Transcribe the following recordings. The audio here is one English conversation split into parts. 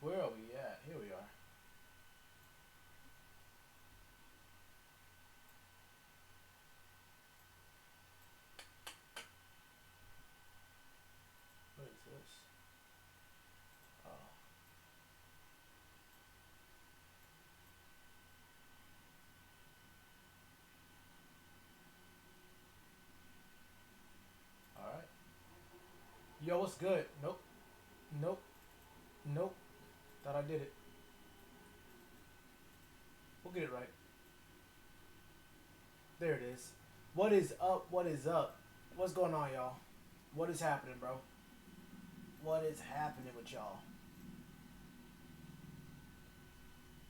Where are we at? Here we are. What is this? Oh. Alright. Yo, what's good? Nope. Nope. Nope. Thought I did it. We'll get it right. There it is. What is up? What is up? What's going on, y'all? What is happening, bro? What is happening with y'all?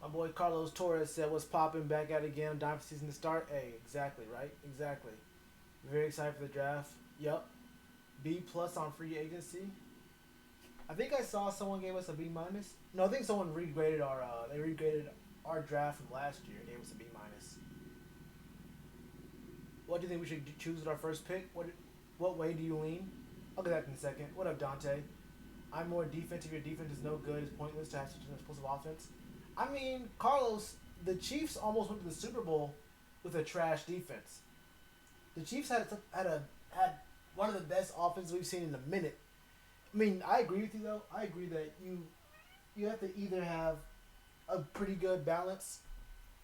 My boy Carlos Torres said, "What's popping back at it again? Dynasty season to start." Hey, exactly, right? Exactly. Very excited for the draft. Yup. B plus on free agency. I think I saw someone gave us a B minus. No, I think someone regraded our. They regraded our draft from last year. Gave us a B minus. What do you think we should choose with our first pick? What way do you lean? I'll get that in a second. What up, Dante? I'm more defensive. Your defense is no good. It's pointless to have such an explosive offense. I mean, Carlos, the Chiefs almost went to the Super Bowl with a trash defense. The Chiefs had one of the best offenses we've seen in a minute. I mean, I agree with you though. I agree that you have to either have a pretty good balance,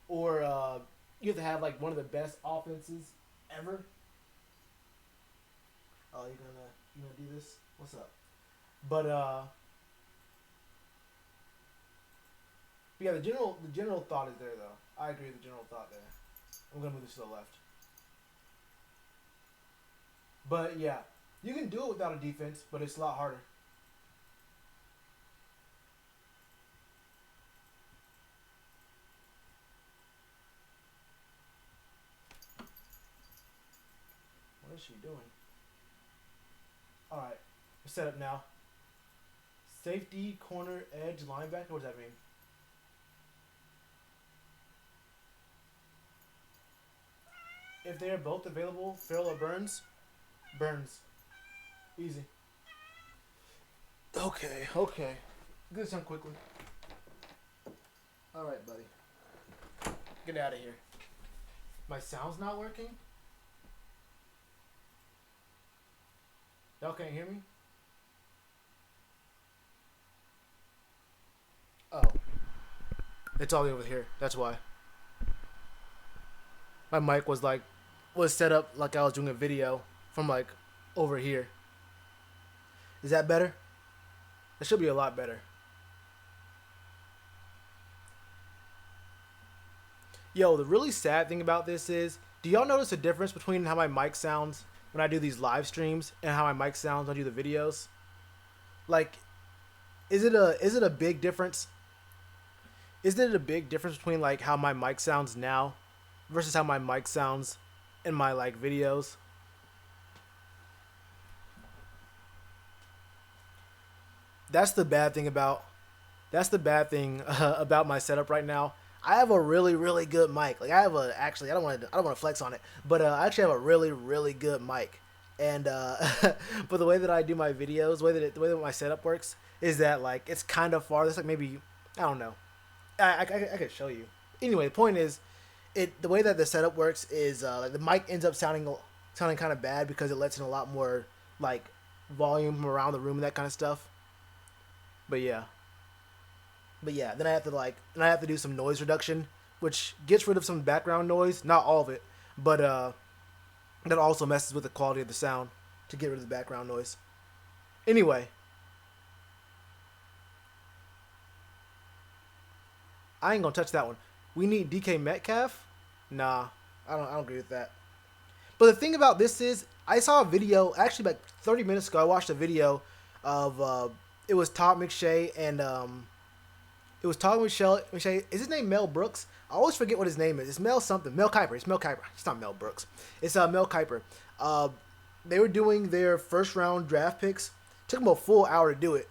or you have to have like one of the best offenses ever. Oh, you gonna do this? What's up? But yeah, the general thought is there though. I agree with the general thought there. I'm gonna move this to the left. But yeah, you can do it without a defense, but it's a lot harder. What is she doing? All right, we're set up now. Safety, corner, edge, linebacker. What does that mean? If they are both available, Farrell or Burns? Burns. Easy. Okay, okay. Get this done quickly. All right, buddy. Get out of here. My sound's not working? Y'all can't hear me? Oh. It's all over here. That's why. My mic was set up like I was doing a video from like over here. Is that better? That should be a lot better. Yo, the really sad thing about this is, do y'all notice a difference between how my mic sounds when I do these live streams and how my mic sounds when I do the videos? Like, is it a big difference? Is there a big difference between like how my mic sounds now versus how my mic sounds in my like videos? That's the bad thing about that's the bad thing about my setup right now. I have a really really good mic. Like I have a actually I don't want to flex on it, but I actually have a really really good mic. And but the way that I do my videos, the way that my setup works is that like it's kind of far. That's like maybe I don't know. I could show you. Anyway, the point is, the way that the setup works is like the mic ends up sounding kind of bad because it lets in a lot more like volume from around the room and that kind of stuff. But yeah, then I have to do some noise reduction, which gets rid of some background noise, not all of it, but that also messes with the quality of the sound to get rid of the background noise. Anyway, I ain't gonna touch that one. We need DK Metcalf. Nah, I don't agree with that. But the thing about this is, I saw a video actually like 30 minutes ago. I watched a video of it was Todd McShay and it was Todd McShay. Is his name Mel Brooks? I always forget what his name is. It's Mel something. Mel Kiper. It's Mel Kiper. It's not Mel Brooks. It's Mel Kiper. They were doing their first round draft picks. Took them a full hour to do it,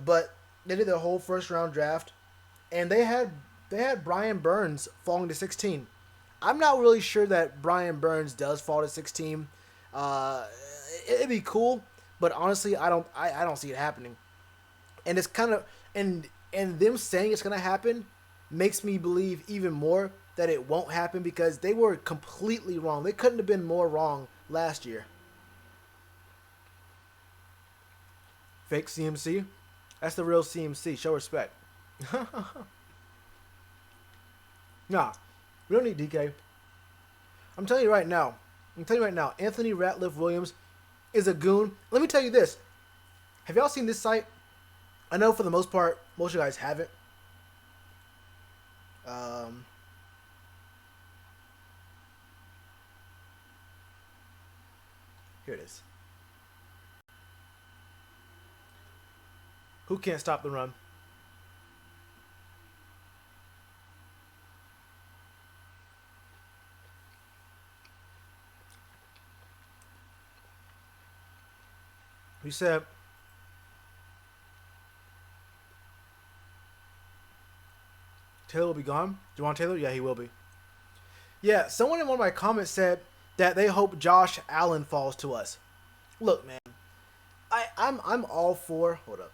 but they did their whole first round draft, and they had Brian Burns falling to 16. I'm not really sure that Brian Burns does fall to 16. Uh, it'd be cool, but honestly, I don't see it happening. And it's kind of and them saying it's gonna happen makes me believe even more that it won't happen because they were completely wrong. They couldn't have been more wrong last year. Fake CMC, that's the real CMC. Show respect. Nah, we don't need DK. I'm telling you right now. Anthony Ratliff Williams is a goon. Let me tell you this. Have y'all seen this site? I know for the most part, most of you guys haven't. Um, Here it is. Who can't stop the run? He said, Taylor will be gone. Do you want Taylor? Yeah, he will be. Yeah, someone in one of my comments said that they hope Josh Allen falls to us. Look, man, I'm all for. Hold up.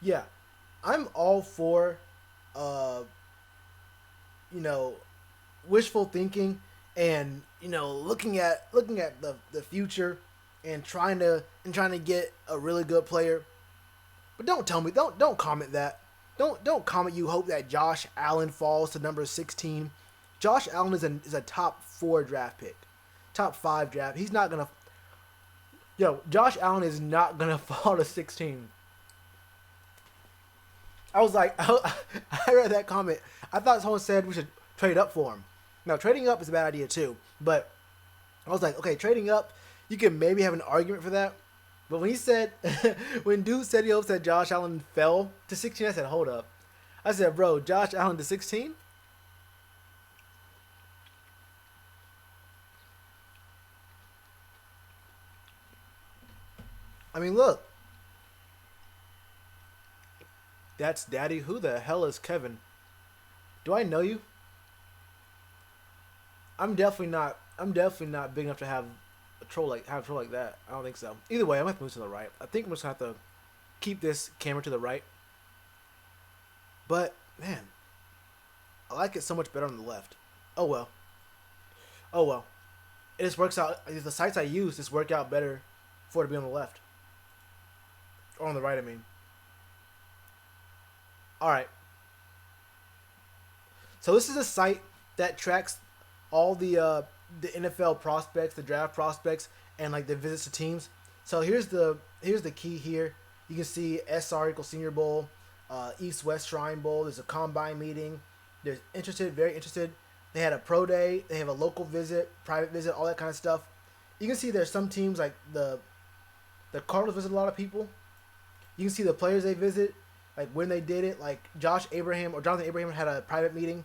Yeah, I'm all for, uh, you know, wishful thinking and looking at the future and trying to get a really good player. But don't tell me don't comment that. Don't comment you hope that Josh Allen falls to number 16. Josh Allen is a top 4 draft pick. Top 5 draft. He's not going to Josh Allen is not going to fall to 16. I was like I read that comment. I thought someone said we should trade up for him. Now, trading up is a bad idea too, but I was like, okay, trading up, you can maybe have an argument for that. But when he said, when dude said he hopes that Josh Allen fell to 16, I said, hold up. I said, bro, Josh Allen to 16? I mean, look. That's Daddy. Who the hell is Kevin? Do I know you? I'm definitely not big enough to have a troll like that. I don't think so. Either way, I'm gonna have to move to the right. I think I'm just gonna have to keep this camera to the right. But man, I like it so much better on the left. Oh well. Oh well. It just works out. The sites I use just work out better for it to be on the left or on the right. I mean. All right. So this is a site that tracks all the NFL prospects, the draft prospects, and like the visits to teams. So here's the key here. You can see SR equals Senior Bowl, East West Shrine Bowl. There's a combine meeting. They're interested, very interested. They had a pro day. They have a local visit, private visit, all that kind of stuff. You can see there's some teams like the Cardinals visit a lot of people. You can see the players they visit, like when they did it. Like Josh Abraham or Jonathan Abraham had a private meeting,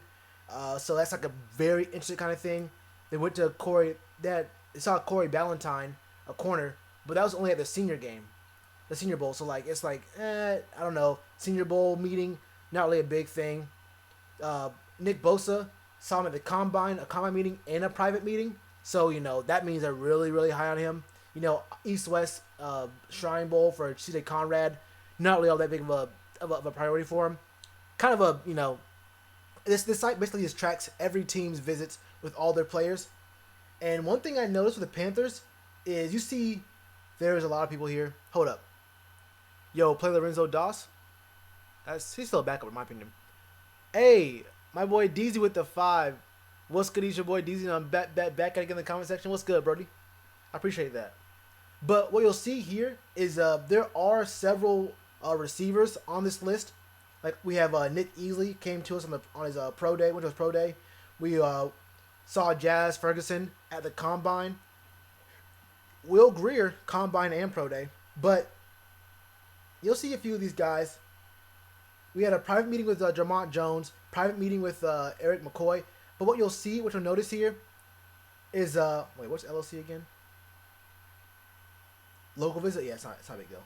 so that's like a very interesting kind of thing. They went to Corey. They saw Corey Ballantyne, a corner, but that was only at the senior game, the Senior Bowl. So like it's like I don't know, Senior Bowl meeting, not really a big thing. Nick Bosa saw him at the combine, a combine meeting and a private meeting. So that means they're really really high on him. East West Shrine Bowl for C.J. Conrad, not really all that big of a priority for him. Kind of a this site basically just tracks every team's visits with all their players. And one thing I noticed with the Panthers is you see there's a lot of people here. Hold up. Yo, play Lorenzo Doss. He's still a backup in my opinion. Hey, my boy DZ with the 5. What's good? He's your boy DZ. I'm back in the comment section. What's good, Brody? I appreciate that. But what you'll see here is there are several receivers on this list. Like we have Nick Easley came to us on his pro day, went to his pro day. We saw Jazz Ferguson at the combine. Will Greer, combine and pro day. But you'll see a few of these guys. We had a private meeting with Jamont Jones, private meeting with Eric McCoy. But what you'll notice here is wait, what's LLC again? Local visit? Yeah, it's not a big deal.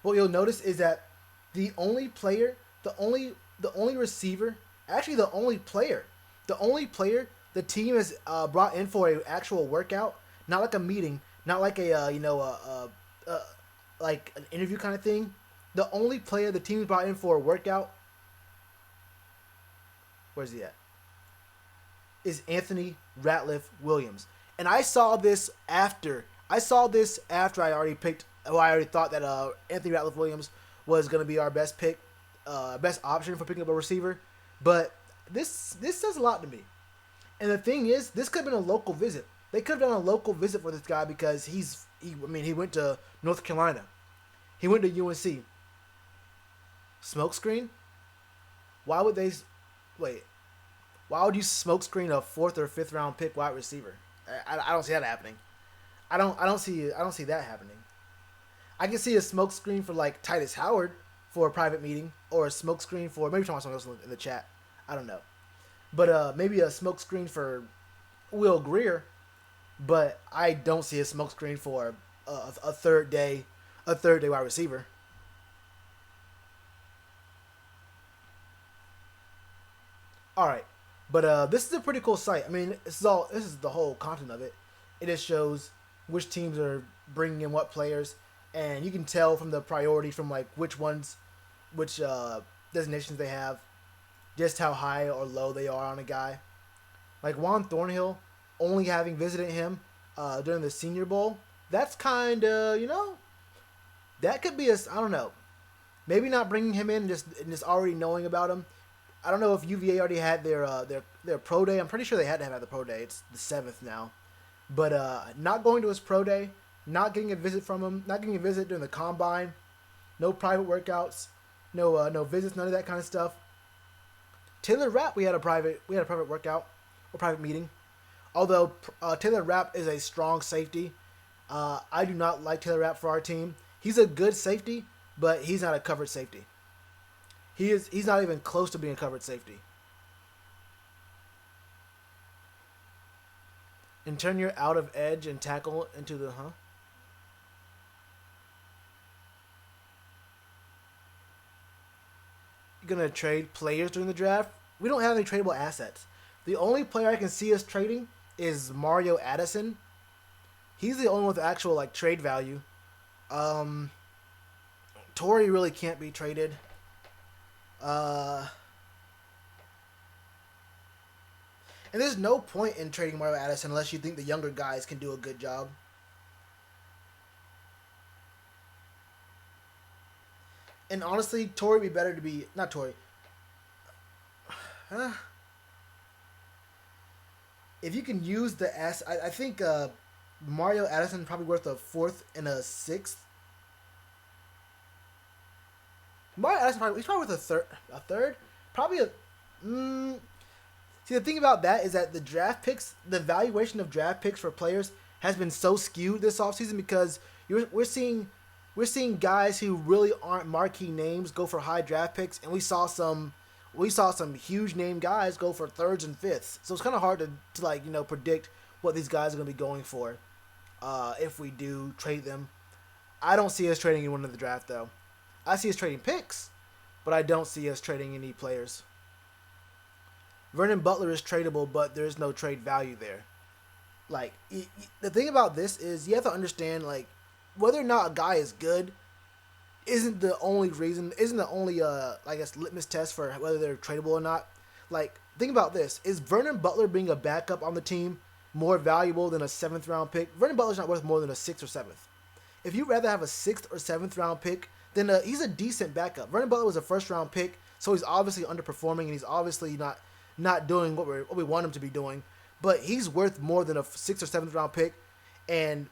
What you'll notice is that the only player, the only receiver, actually the only player the team has brought in for an actual workout, not like a meeting, not like like an interview kind of thing. The only player the team brought in for a workout, where's he at? Is Anthony Ratliff Williams. And I saw this after I already picked. Well, I already thought that Anthony Ratliff Williams was going to be our best pick, best option for picking up a receiver. But this says a lot to me. And the thing is, this could have been a local visit. They could have done a local visit for this guy because he went to North Carolina. He went to UNC. Smokescreen? Why would they? Wait. Why would you smokescreen a 4th or 5th round pick wide receiver? I don't see that happening. I don't see that happening. I can see a smokescreen for like Titus Howard for a private meeting, or a smokescreen for maybe talking about someone else in the chat. I don't know, but maybe a smokescreen for Will Greer. But I don't see a smokescreen for a third day wide receiver. All right, but this is a pretty cool site. I mean, this is the whole content of it. It just shows which teams are bringing in what players, and you can tell from the priority from like which designations they have, just how high or low they are on a guy. Like Juan Thornhill, only having visited him during the Senior Bowl, that's kind of that could be I don't know, maybe not bringing him in and just already knowing about him. I don't know if UVA already had their pro day. I'm pretty sure they had to have the pro day. It's the 7th now. But not going to his pro day, not getting a visit from him, not getting a visit during the combine, no private workouts, no visits, none of that kind of stuff. Taylor Rapp, we had a private workout or private meeting. Although Taylor Rapp is a strong safety, I do not like Taylor Rapp for our team. He's a good safety, but he's not a covered safety. He's not even close to being a covered safety. And turn your out of edge and tackle into the You're gonna trade players during the draft? We don't have any tradable assets. The only player I can see us trading is Mario Addison. He's the only one with actual like trade value. Torrey really can't be traded. And there's no point in trading Mario Addison unless you think the younger guys can do a good job. And honestly, Torrey would be better to be not Torrey. If you can use the I think Mario Addison probably worth a 4th and a 6th. Mario Addison he's probably worth a third, probably a. See, the thing about that is that the draft picks, the valuation of draft picks for players has been so skewed this offseason because we're seeing we're seeing guys who really aren't marquee names go for high draft picks, and we saw some huge name guys go for thirds and fifths. So it's kind of hard to like predict what these guys are going to be going for if we do trade them. I don't see us trading anyone in the draft though. I see us trading picks, but I don't see us trading any players. Vernon Butler is tradable, but there's no trade value there. Like the thing about this is you have to understand like whether or not a guy is good isn't the only I guess litmus test for whether they're tradable or not. Like think about this: is Vernon Butler being a backup on the team more valuable than a 7th round pick? Vernon Butler's not worth more than a 6th or 7th. If you'd rather have a 6th or 7th round pick, then he's a decent backup. Vernon Butler was a 1st round pick, so he's obviously underperforming and he's obviously not doing what we want him to be doing. But he's worth more than a 6th or 7th round pick, and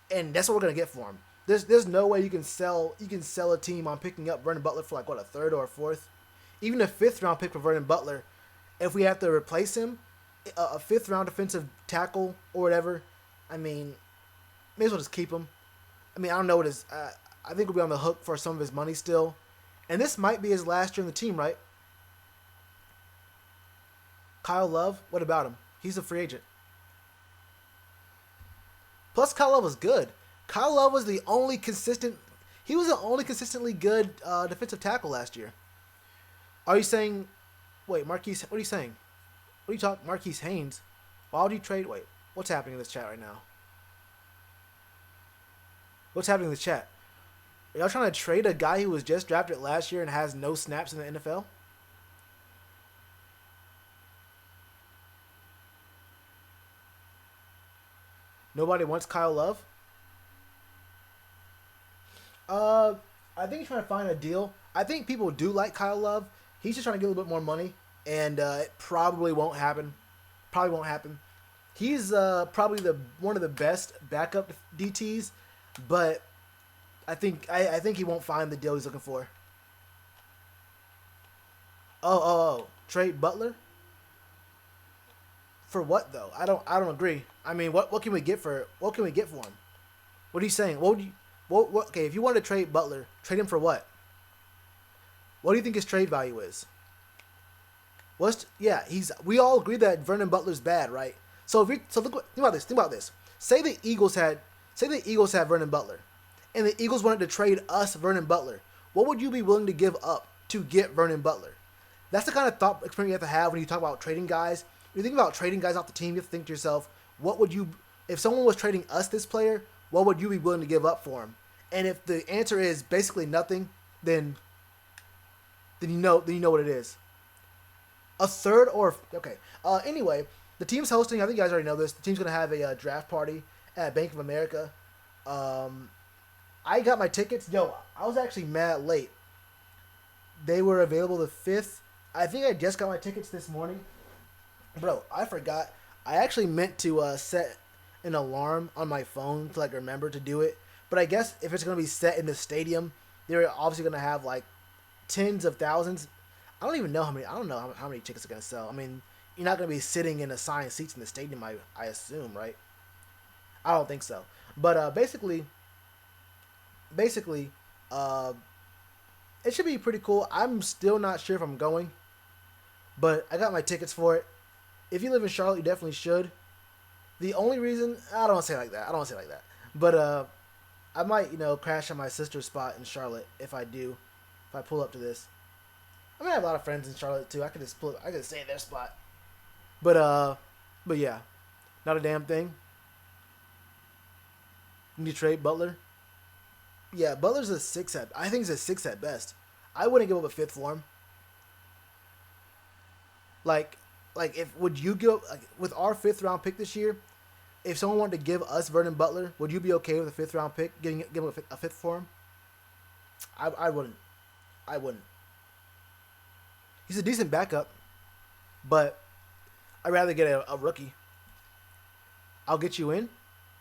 that's what we're gonna get for him. There's no way you can sell a team on picking up Vernon Butler for like what, a 3rd or a 4th, even a 5th round pick for Vernon Butler. If we have to replace him, a 5th round defensive tackle or whatever, I mean, may as well just keep him. I mean, I don't know what his. I think we'll be on the hook for some of his money still, and this might be his last year in the team, right? Kyle Love, what about him? He's a free agent. Plus, Kyle Love was good. Kyle Love was the only consistent. He was the only consistently good defensive tackle last year. Are you saying? Wait, Marquise. What are you saying? What are you talking? Marquise Haynes. Why would you trade? Wait, what's happening in this chat right now? What's happening in the chat? Are y'all trying to trade a guy who was just drafted last year and has no snaps in the NFL? Nobody wants Kyle Love? I think he's trying to find a deal. I think people do like Kyle Love. He's just trying to get a little bit more money, and it probably won't happen. Probably won't happen. He's probably one of the best backup DTs, but I think he won't find the deal he's looking for. Oh, trade Butler? For what though? I don't agree. I mean, what can we get for him? What are you saying? Okay, if you want to trade Butler, trade him for what? What do you think his trade value is? We all agree that Vernon Butler's bad, right? Think about this. Say the Eagles had Vernon Butler, and the Eagles wanted to trade us Vernon Butler. What would you be willing to give up to get Vernon Butler? That's the kind of thought experiment you have to have when you talk about trading guys. When you think about trading guys off the team, you have to think to yourself, if someone was trading us this player, what would you be willing to give up for him? And if the answer is basically nothing, then you know what it is. A 3rd or okay. Anyway, the team's hosting. I think you guys already know this. The team's gonna have a draft party at Bank of America. I got my tickets. Yo, I was actually mad late. They were available the 5th. I think I just got my tickets this morning. Bro, I forgot. I actually meant to set an alarm on my phone to like remember to do it. But I guess if it's gonna be set in the stadium, they're obviously gonna have like tens of thousands. I don't know how many tickets are gonna sell. I mean, you're not gonna be sitting in assigned seats in the stadium, I assume, right? I don't think so. But basically, it should be pretty cool. I'm still not sure if I'm going, but I got my tickets for it. If you live in Charlotte, you definitely should. The only reason I don't want to say it like that, but I might crash at my sister's spot in Charlotte if I pull up to this. I mean, I have a lot of friends in Charlotte too. I could stay in their spot. But yeah, not a damn thing. You need to trade Butler. Yeah, Butler's a 6 at. I think he's a 6 at best. I wouldn't give up a 5th for him. Like would you give with our 5th round pick this year? If someone wanted to give us Vernon Butler, would you be okay with a 5th round pick giving a 5th for him? I wouldn't. He's a decent backup, but I'd rather get a rookie. I'll get you in.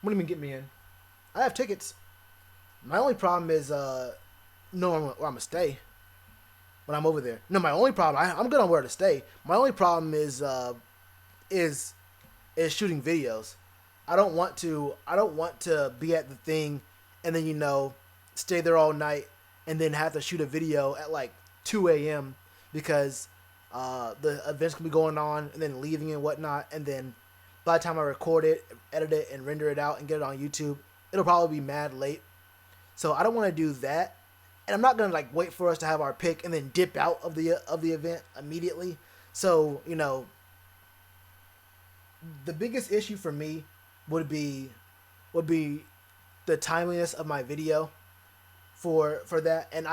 What do you mean get me in? I have tickets. My only problem is knowing where I'm gonna stay when I'm over there. No, my only problem I'm good on where to stay. My only problem is shooting videos. I don't want to be at the thing and then stay there all night and then have to shoot a video at like 2 a.m. because the event's gonna be going on and then leaving and whatnot, and then by the time I record it, edit it, and render it out and get it on YouTube, it'll probably be mad late. So I don't want to do that, and I'm not gonna like wait for us to have our pick and then dip out of the event immediately. So the biggest issue for me would be the timeliness of my video for that. And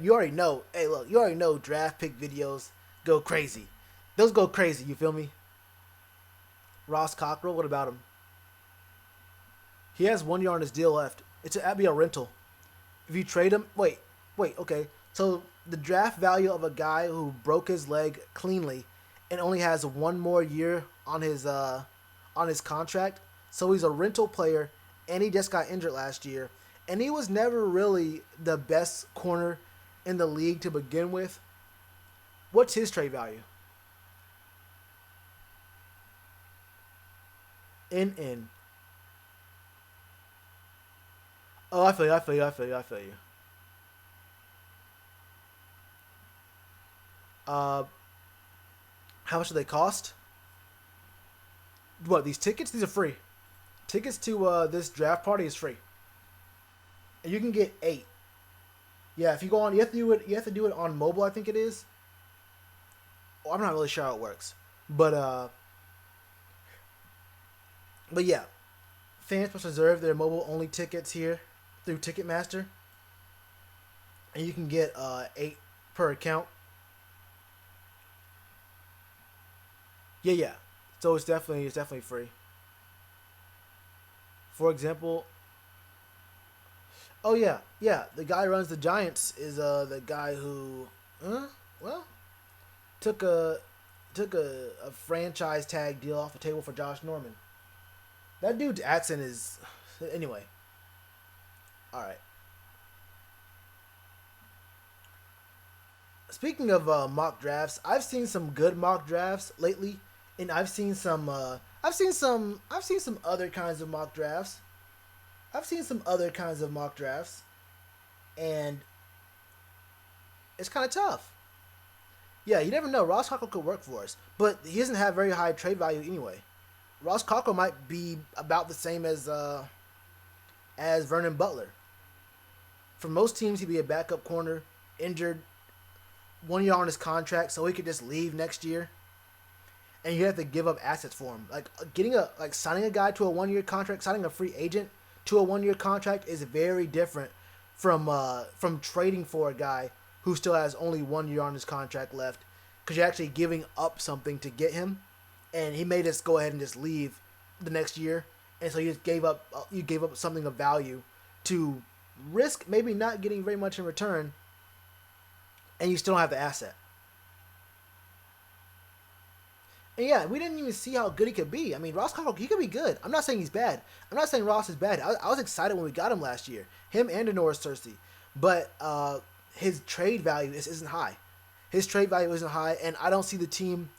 you already know. Hey, look, you already know draft pick videos go crazy. Those go crazy. You feel me? Ross Cockrell, what about him? He has 1 year on his deal left. That'd be a rental. If you trade him, wait, okay. So the draft value of a guy who broke his leg cleanly and only has 1 more year on his contract. So he's a rental player, and he just got injured last year, and he was never really the best corner in the league to begin with. What's his trade value? In. Oh, I feel you. How much do they cost? What, these tickets? These are free. Tickets to this draft party is free. And you can get 8. Yeah, if you go on, you have to do it on mobile, I think it is. Oh, I'm not really sure how it works. But yeah. Fans must reserve their mobile only tickets here through Ticketmaster. And you can get 8 per account. Yeah. So it's definitely free. For example, oh yeah, the guy who runs the Giants is the guy who took a franchise tag deal off the table for Josh Norman. That dude's accent is anyway. All right. Speaking of mock drafts, I've seen some good mock drafts lately, and I've seen some other kinds of mock drafts. And it's kind of tough. Yeah, you never know. Ross Cockrell could work for us, but he doesn't have very high trade value anyway. Ross Cockrell might be about the same as Vernon Butler. For most teams, he'd be a backup corner, injured, 1 year on his contract, so he could just leave next year. And you have to give up assets for him. Like signing a guy to a 1 year contract, signing a free agent to a 1 year contract is very different from trading for a guy who still has only 1 year on his contract left, because you're actually giving up something to get him, and he may just go ahead and just leave the next year, and so you gave up something of value to risk maybe not getting very much in return, and you still don't have the asset. And yeah, we didn't even see how good he could be. I mean, Ross Cockrell, he could be good. I'm not saying he's bad. I'm not saying Ross is bad. I was excited when we got him last year. Him and Denoris Cersei. But his trade value isn't high. His trade value isn't high, and I don't see the team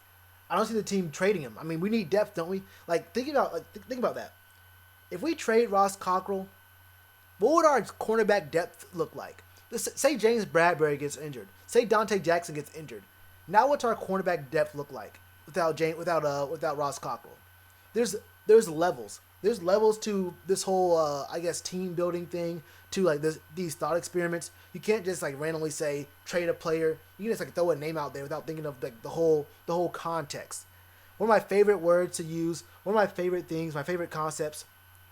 trading him. I mean, we need depth, don't we? Think about that. If we trade Ross Cockrell, what would our cornerback depth look like? Say James Bradbury gets injured. Say Dante Jackson gets injured. Now what's our cornerback depth look like without Ross Cockrell? There's levels. There's levels to this whole team building thing, to these thought experiments. You can't just randomly say trade a player. You can just throw a name out there without thinking of the whole context. One of my favorite words to use, one of my favorite things, my favorite concepts,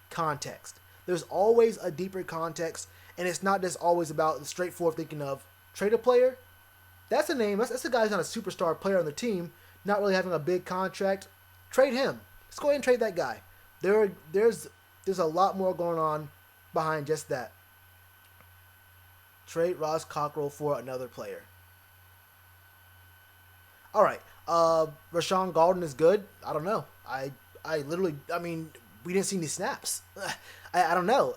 context. There's always a deeper context, and it's not just always about the straightforward thinking of trade a player. That's a name. That's a guy who's not a superstar player on the team, not really having a big contract. Trade him. Let's go ahead and trade that guy. There's a lot more going on behind just that. Trade Ross Cockrell for another player. All right. Rashawn Golden is good. I don't know. I mean, we didn't see any snaps. I don't know.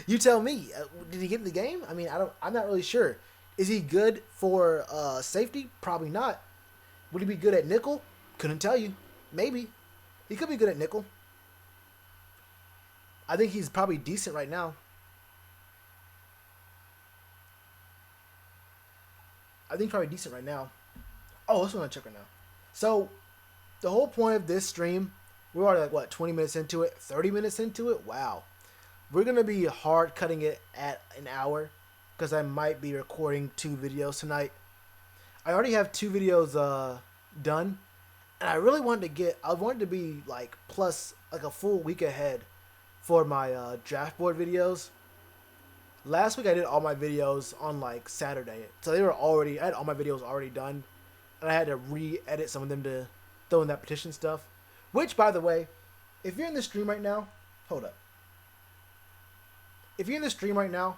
You tell me. Did he get in the game? I mean, I'm not really sure. Is he good for safety? Probably not. Would he be good at nickel? Couldn't tell you. Maybe. He could be good at nickel. I think he's probably decent right now. I think probably decent right now. Oh, let's go check right now. So the whole point of this stream, we're already like what 20 minutes into it, 30 minutes into it. Wow, we're gonna be hard cutting it at an hour because I might be recording 2 videos tonight. I already have 2 videos done, and I really wanted to I wanted to be like plus like a full week ahead for my draft board videos. Last week I did all my videos on like Saturday, so they were already I had all my videos already done, and I had to re-edit some of them to throw in that petition stuff. Which, by the way, if you're in the stream right now, hold up. If you're in the stream right now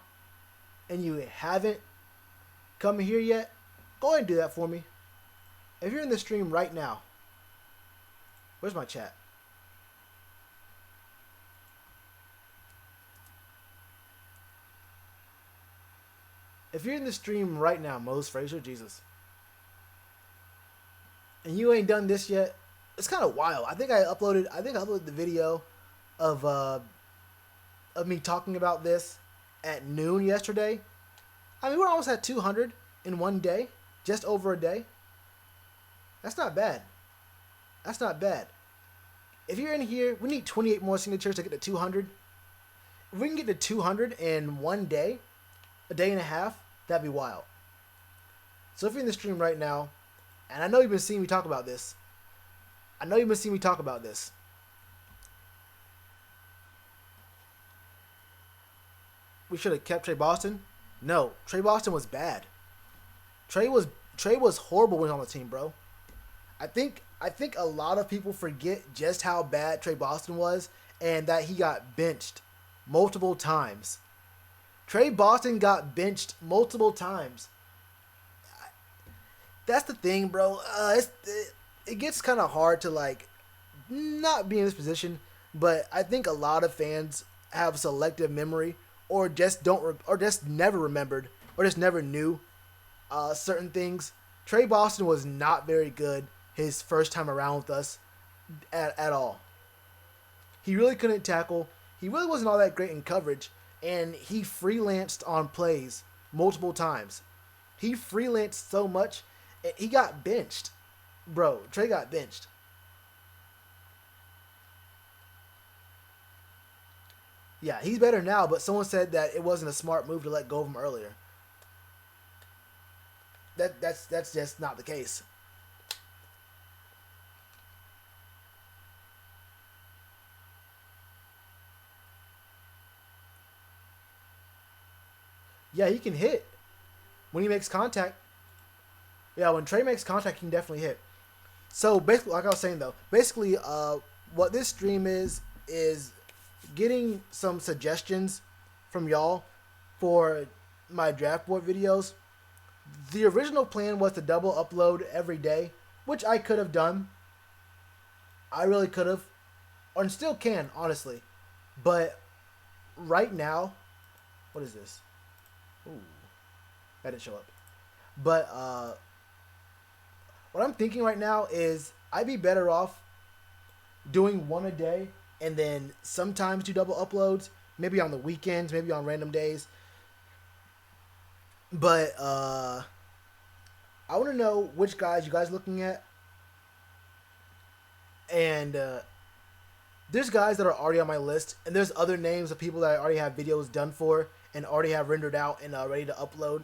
and you haven't come here yet, go ahead and do that for me. If you're in the stream right now, where's my chat? If you're in the stream right now, Mose Fraser, Jesus, and you ain't done this yet, it's kind of wild. I think I uploaded the video of me talking about this at noon yesterday. I mean, we're almost at 200 in one day, just over a day. That's not bad. That's not bad. If you're in here, we need 28 more signatures to get to 200. If we can get to 200 in one day, a day and a half, that'd be wild. So if you're in the stream right now, and I know you've been seeing me talk about this. We should have kept Trey Boston. No, Trey Boston was bad. Trey was horrible when he was on the team, bro. I think a lot of people forget just how bad Trey Boston was and that he got benched multiple times. Trey Boston got benched multiple times. That's the thing, bro. It gets kind of hard to like not be in this position, but I think a lot of fans have selective memory or just never remembered or just never knew certain things. Trey Boston was not very good his first time around with us at all. He really couldn't tackle. He really wasn't all that great in coverage, and he freelanced on plays multiple times. He freelanced so much, he got benched. Bro, Trey got benched. Yeah, he's better now, but someone said that it wasn't a smart move to let go of him earlier. That's just not the case. Yeah, he can hit when he makes contact. Yeah, when Trey makes contact, he can definitely hit. So basically, like I was saying though, what this stream is getting some suggestions from y'all for my draft board videos. The original plan was to double upload every day, which I could have done. I really could have, or still can, honestly. But right now, what is this? Ooh, that didn't show up. But what I'm thinking right now is I'd be better off doing one a day and then sometimes do double uploads, maybe on the weekends, maybe on random days. But I want to know which guys you guys looking at. And there's guys that are already on my list, and there's other names of people that I already have videos done for and already have rendered out and ready to upload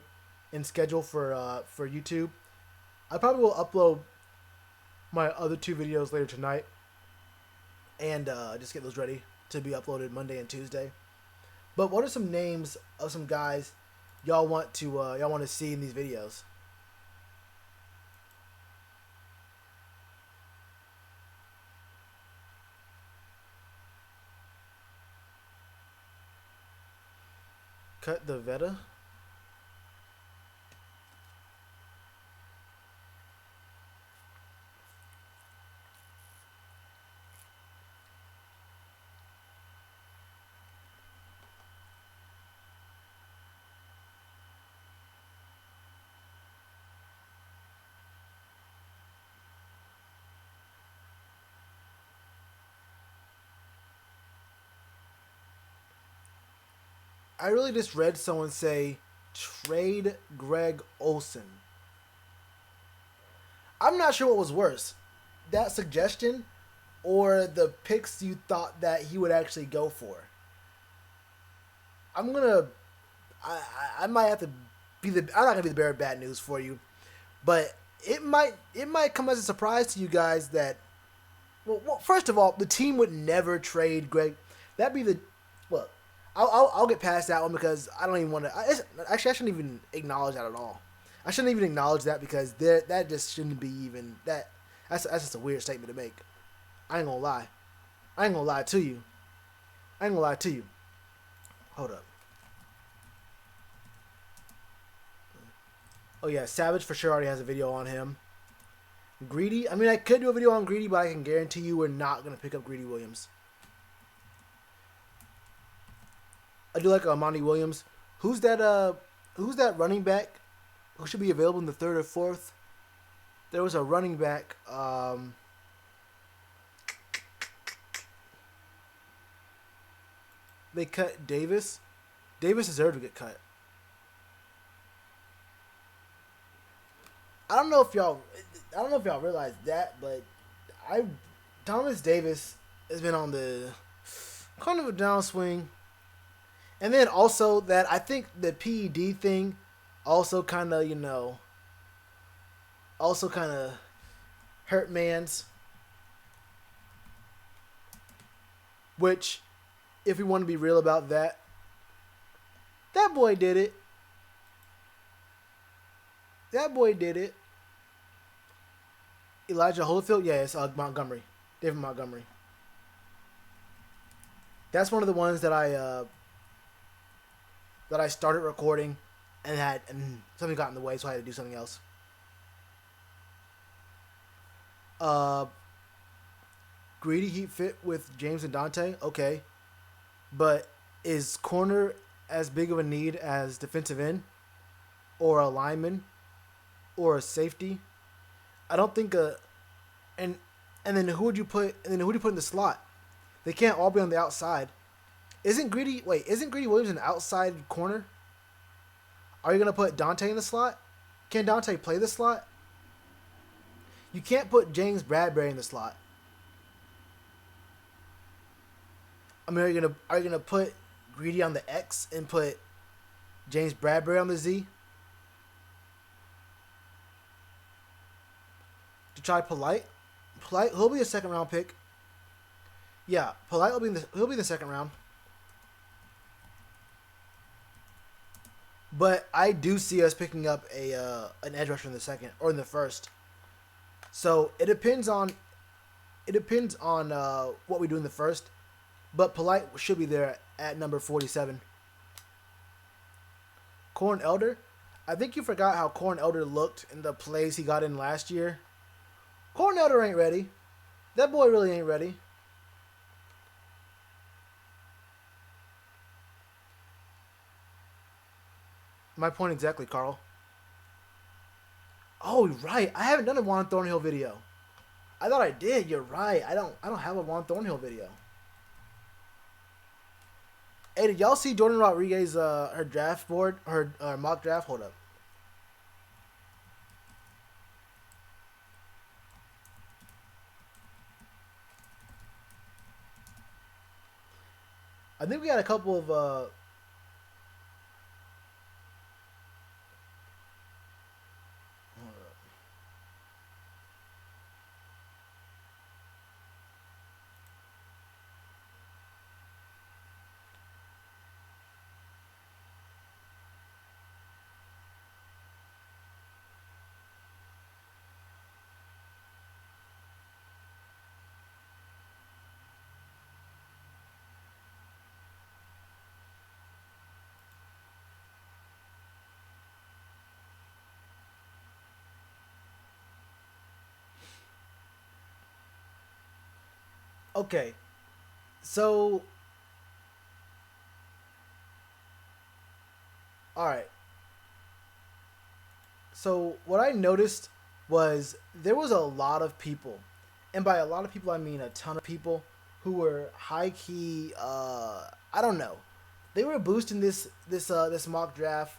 and schedule for YouTube. I probably will upload my other 2 videos later tonight and just get those ready to be uploaded Monday and Tuesday. But what are some names of some guys y'all want to see in these videos? Cut the Veta. I really just read someone say trade Greg Olsen. I'm not sure what was worse, that suggestion or the picks you thought that he would actually go for. I'm gonna, I might have to be the. I'm not gonna be the bearer of bad news for you, but it might come as a surprise to you guys that. Well, first of all, the team would never trade Greg. That'd be the. Well, I'll get past that one because I don't even want to. Actually, I shouldn't even acknowledge that at all. I shouldn't even acknowledge that because that just shouldn't be even that. That's just a weird statement to make. I ain't gonna lie. I ain't gonna lie to you. I ain't gonna lie to you. Hold up. Oh yeah, Savage for sure already has a video on him. Greedy. I mean, I could do a video on Greedy, but I can guarantee you we're not gonna pick up Greedy Williams. I do like Monty Williams. Who's that? Who's that running back who should be available in the third or fourth? There was a running back. They cut Davis. Davis deserved to get cut. I don't know if y'all realize that, but Thomas Davis has been on the kind of a downswing. And then also that I think the PED thing also kind of, also kind of hurt Mans. Which, if we want to be real about that, that boy did it. That boy did it. Elijah Holyfield? Yeah, it's Montgomery. David Montgomery. That's one of the ones that I started recording and something got in the way, so I had to do something else. Greedy Heat fit with James and Dante? Okay. But is corner as big of a need as defensive end? Or a lineman? Or a safety? I don't think and then who would you put in the slot? They can't all be on the outside. Isn't Greedy Williams an outside corner? Are you gonna put Dante in the slot? Can Dante play the slot? You can't put James Bradbury in the slot. I mean, are you gonna put Greedy on the X and put James Bradbury on the Z? To try Polite, he'll be a second round pick. Yeah, Polite he'll be in the second round. But I do see us picking up an edge rusher in the second or in the first. So it depends on what we do in the first. But Polite should be there at number 47. Corn Elder, I think you forgot how Corn Elder looked in the plays he got in last year. Corn Elder ain't ready. That boy really ain't ready. My point exactly, Carl. Oh, right. I haven't done a Juan Thornhill video. I thought I did. You're right. I don't have a Juan Thornhill video. Hey, did y'all see Jordan Rodriguez her draft board, her mock draft? Hold up. I think we had a couple of okay. So all right. So what I noticed was there was a lot of people, and by a lot of people I mean a ton of people who were high key. I don't know. They were boosting this mock draft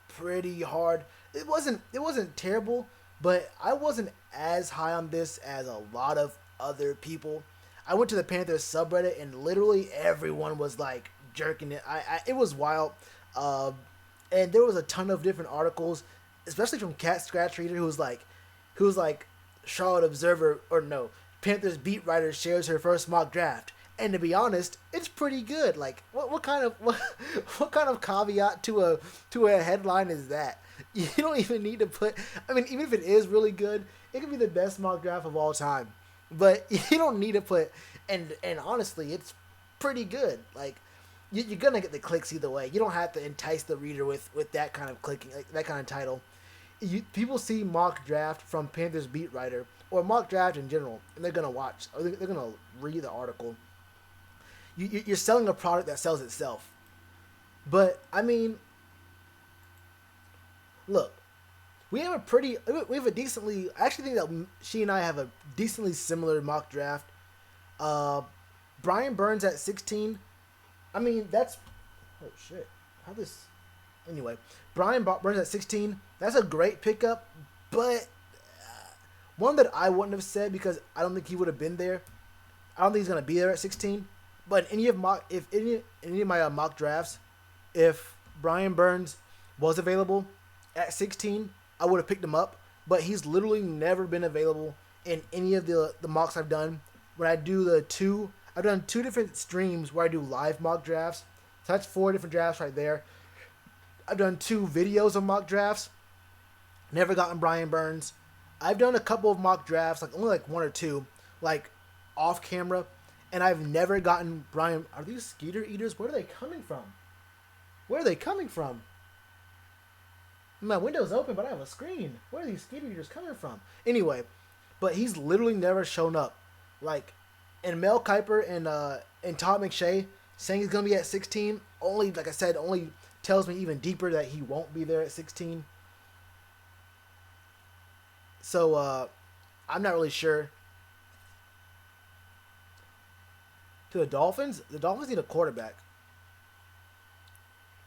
pretty hard. It wasn't terrible, but I wasn't as high on this as a lot of other people. I went to the Panthers subreddit and literally everyone was like jerking it. It was wild, uh, and there was a ton of different articles, especially from Cat Scratch Reader, who was like Charlotte Observer or no Panthers beat writer shares her first mock draft. And to be honest, it's pretty good. Like, what kind of what kind of caveat to a headline is that? You don't even need to put. I mean, even if it is really good, it could be the best mock draft of all time. But you don't need to put. And honestly, it's pretty good. Like, you're gonna get the clicks either way. You don't have to entice the reader with that kind of clicking, like, that kind of title. People see mock draft from Panthers beat writer or mock draft in general, and they're gonna watch or they're gonna read the article. You're selling a product that sells itself. But I mean, look, we have a decently. I actually think that she and I have a decently similar mock draft. Brian Burns at 16. I mean, that's oh shit. How this? Anyway, Brian Burns at 16. That's a great pickup, but one that I wouldn't have said because I don't think he would have been there. I don't think he's gonna be there at 16. But any of my mock drafts, if Brian Burns was available at 16, I would have picked him up. But he's literally never been available in any of the mocks I've done. When I do I've done 2 different streams where I do live mock drafts. So that's 4 different drafts right there. I've done 2 videos of mock drafts. Never gotten Brian Burns. I've done a couple of mock drafts, like only like 1 or 2, like off camera. And I've never gotten Brian. Are these skeeter eaters? Where are they coming from? Where are they coming from? My window's open, but I have a screen. Where are these skeeter eaters coming from? Anyway, but he's literally never shown up. Like, and Mel Kiper and Todd McShay saying he's gonna be at 16. Only, like I said, only tells me even deeper that he won't be there at 16. So I'm not really sure. To the Dolphins need a quarterback.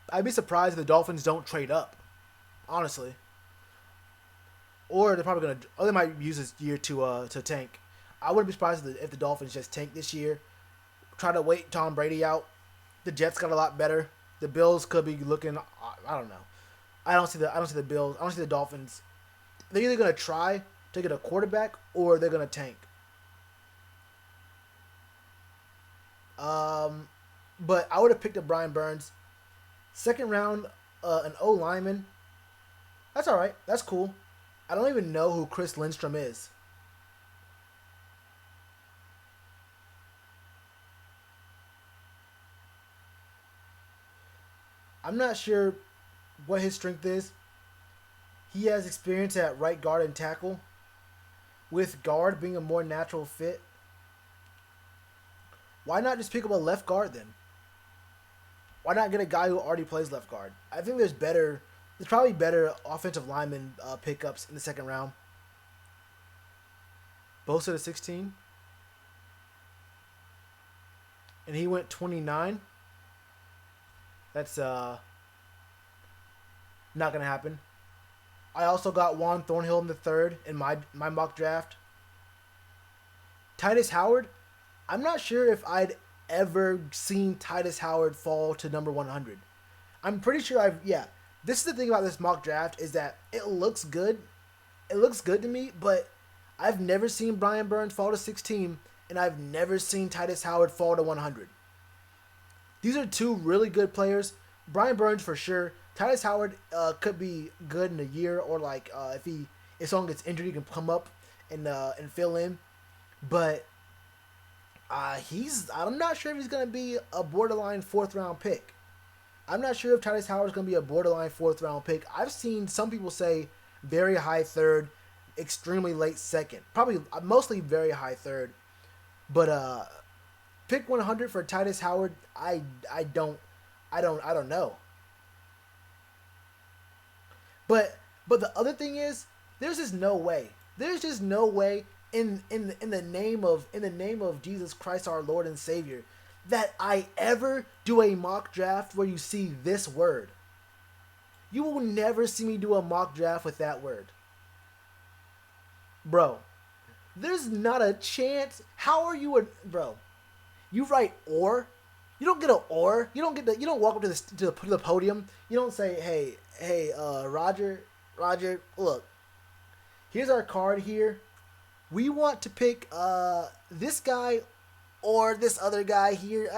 I'd be surprised if the Dolphins don't trade up, honestly. Or they're probably they might use this year to tank. I wouldn't be surprised if the Dolphins just tank this year, try to wait Tom Brady out. The Jets got a lot better. The Bills could be looking. I don't know. I don't see the Bills. I don't see the Dolphins. They're either gonna try to get a quarterback or they're gonna tank. But I would have picked up Brian Burns. Second round, an O lineman. That's all right. That's cool. I don't even know who Chris Lindstrom is. I'm not sure what his strength is. He has experience at right guard and tackle, with guard being a more natural fit. Why not just pick up a left guard then? Why not get a guy who already plays left guard? I think there's probably better offensive lineman pickups in the second round. Both at a 16. And he went 29. That's not going to happen. I also got Juan Thornhill in the third in my mock draft. Titus Howard, I'm not sure if I'd ever seen Titus Howard fall to number 100. I'm pretty sure this is the thing about this mock draft is that it looks good. It looks good to me, but I've never seen Brian Burns fall to 16, and I've never seen Titus Howard fall to 100. These are 2 really good players. Brian Burns for sure. Titus Howard could be good in a year, or like if someone gets injured, he can come up and fill in. But I'm not sure if he's gonna be a borderline 4th round pick. I'm not sure if Titus Howard is gonna be a borderline 4th round pick. I've seen some people say very high 3rd, extremely late 2nd, probably mostly very high 3rd. But pick 100 for Titus Howard. I don't know. But the other thing is, there's just no way. There's just no way in the name of Jesus Christ our Lord and Savior that I ever do a mock draft where you see this word. You will never see me do a mock draft with that word. bro. There's not a chance. How are you a bro? You write or. You don't get an or. You don't get the. You don't walk up to the podium. You don't say, Roger, look, here's our card here. We want to pick this guy or this other guy here.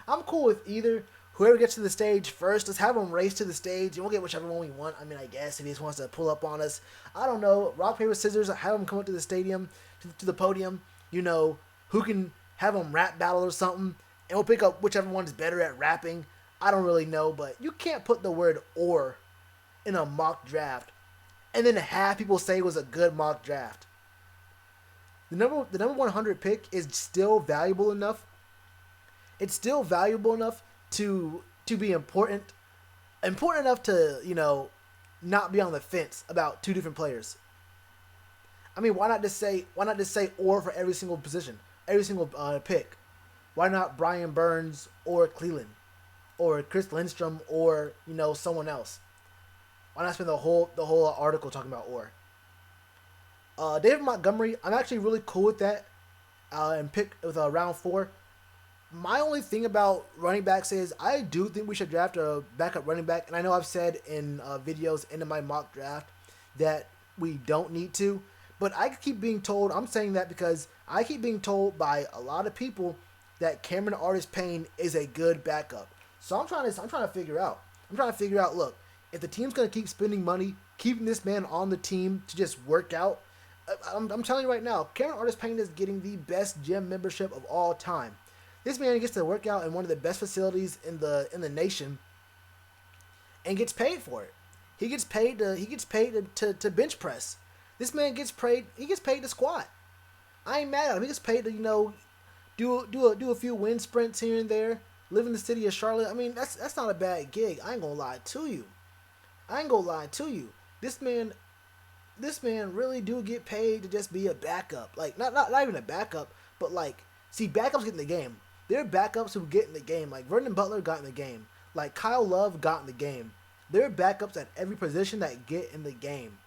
I'm cool with either. Whoever gets to the stage first, let's have them race to the stage, and we'll get whichever one we want. I mean, I guess if he just wants to pull up on us, I don't know. Rock paper scissors. Have them come up to the stadium, to the podium. You know, who can have them rap battle or something, and we'll pick up whichever one is better at rapping. I don't really know, but you can't put the word or in a mock draft, and then have people say it was a good mock draft. The number 100 pick is still valuable enough. It's still valuable enough to be important enough to not be on the fence about two different players. I mean, why not just say or for every single position, every single pick? Why not Brian Burns or Cleveland, or Chris Lindstrom or someone else? Why not spend the whole article talking about or? David Montgomery, I'm actually really cool with that. And pick with round 4. My only thing about running backs is I do think we should draft a backup running back, and I know I've said in videos into my mock draft that we don't need to, but I keep being told, I'm saying that because I keep being told by a lot of people that Cameron Artis-Payne is a good backup. So I'm trying to figure out. Look, if the team's gonna keep spending money, keeping this man on the team to just work out, I'm telling you right now, Cameron Artis-Payne is getting the best gym membership of all time. This man gets to work out in one of the best facilities in the nation, and gets paid for it. He gets paid to bench press. This man gets paid. He gets paid to squat. I ain't mad at him. He gets paid to do a few wind sprints here and there. Live in the city of Charlotte. I mean, that's not a bad gig. I ain't gonna lie to you. This man really do get paid to just be a backup. Like not even a backup, but like, see, backups get in the game. There are backups who get in the game. Like Vernon Butler got in the game. Like Kyle Love got in the game. There are backups at every position that get in the game.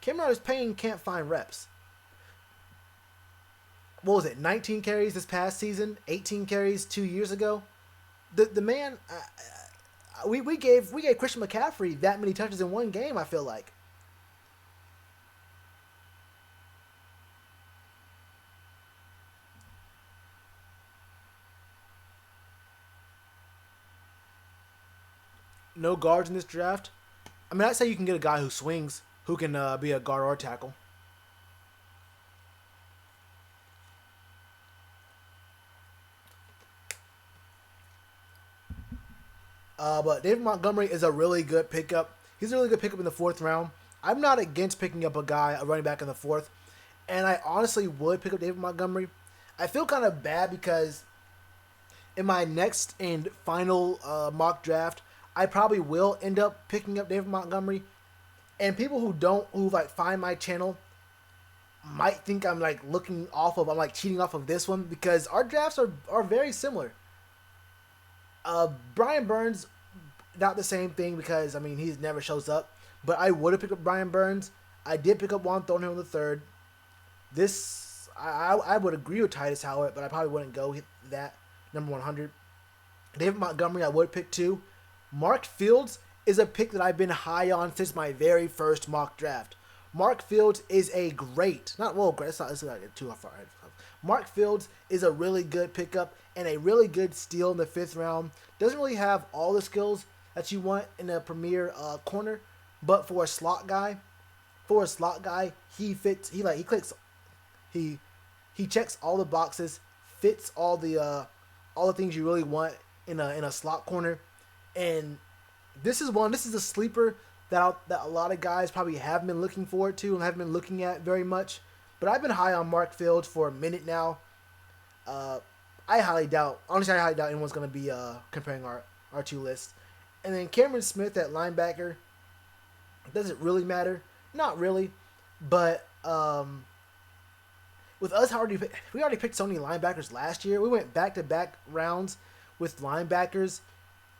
Cameron Artis-Payne can't find reps. What was it? 19 carries this past season. 18 carries 2 years ago. The man. We gave Christian McCaffrey that many touches in one game. I feel like. No guards in this draft. I mean, I'd say you can get a guy who swings, who can be a guard or a tackle. But David Montgomery is a really good pickup. He's a really good pickup in the 4th round. I'm not against picking up a running back in the 4th, and I honestly would pick up David Montgomery. I feel kind of bad because in my next and final mock draft, I probably will end up picking up David Montgomery, and people who find my channel might think I'm cheating off of this one because our drafts are very similar. Brian Burns, not the same thing because he never shows up, but I would have picked up Brian Burns. I did pick up Juan Thornhill in the 3rd. This I would agree with Titus Howard, but I probably wouldn't go that number 100. David Montgomery I would pick 2. Mark Fields is a pick that I've been high on since my very first mock draft. Mark Fields is a great, it's not too far. Mark Fields is a really good pickup and a really good steal in the 5th round. Doesn't really have all the skills that you want in a premier corner, but for a slot guy, he fits. He checks all the boxes, fits all the things you really want in a slot corner. And this is a sleeper that a lot of guys probably have been looking forward to and haven't been looking at very much. But I've been high on Mark Fields for a minute now. I highly doubt anyone's going to be comparing our two lists. And then Cameron Smith at linebacker. Does it really matter? Not really. But with us, we already picked so many linebackers last year. We went back-to-back rounds with linebackers.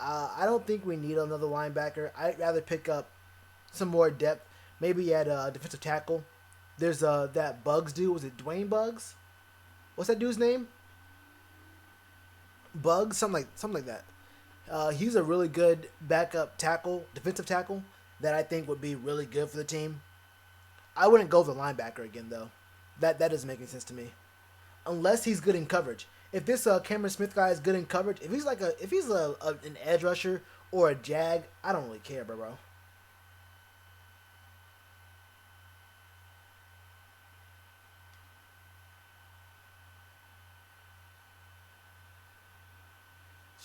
I don't think we need another linebacker. I'd rather pick up some more depth, maybe at defensive tackle. There's that Bugs dude. Was it Dwayne Bugs? What's that dude's name? Bugs, something like that. He's a really good backup tackle, defensive tackle that I think would be really good for the team. I wouldn't go with the linebacker again though. That doesn't make any sense to me. Unless he's good in coverage. If this Cameron Smith guy is good in coverage, if he's an edge rusher or a jag, I don't really care, bro.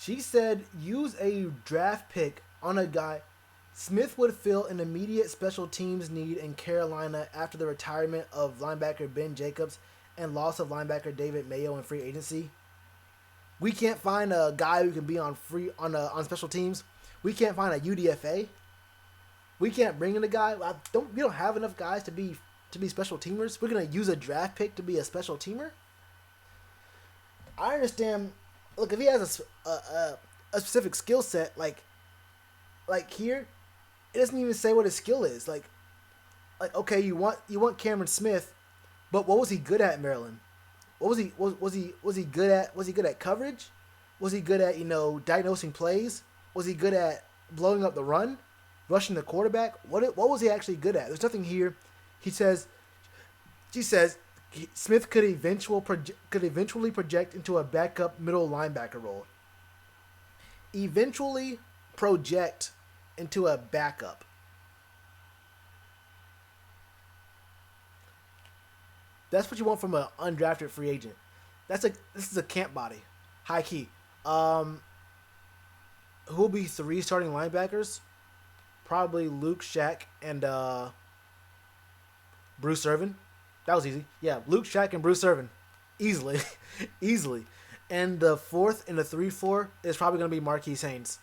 She said use a draft pick on a guy. Smith would fill an immediate special teams need in Carolina after the retirement of linebacker Ben Jacobs and loss of linebacker David Mayo in free agency. We can't find a guy who can be on special teams. We can't find a UDFA. We can't bring in a guy. We don't have enough guys to be special teamers. We're gonna use a draft pick to be a special teamer. I understand. Look, if he has a specific skill set, like here, it doesn't even say what his skill is. Okay, you want Cameron Smith, but what was he good at in Maryland? What was he good at? Was he good at coverage? Was he good at diagnosing plays? Was he good at blowing up the run, rushing the quarterback? What was he actually good at? There's nothing here. She says Smith could eventually project into a backup middle linebacker role. Eventually project into a backup. That's what you want from an undrafted free agent. This is a camp body, high key. Who will be 3 starting linebackers? Probably Luke, Shaq, and Bruce Irvin. That was easy. Yeah, Luke, Shaq, and Bruce Irvin. Easily. Easily. And the 4th in the 3-4 is probably going to be Marquise Haynes.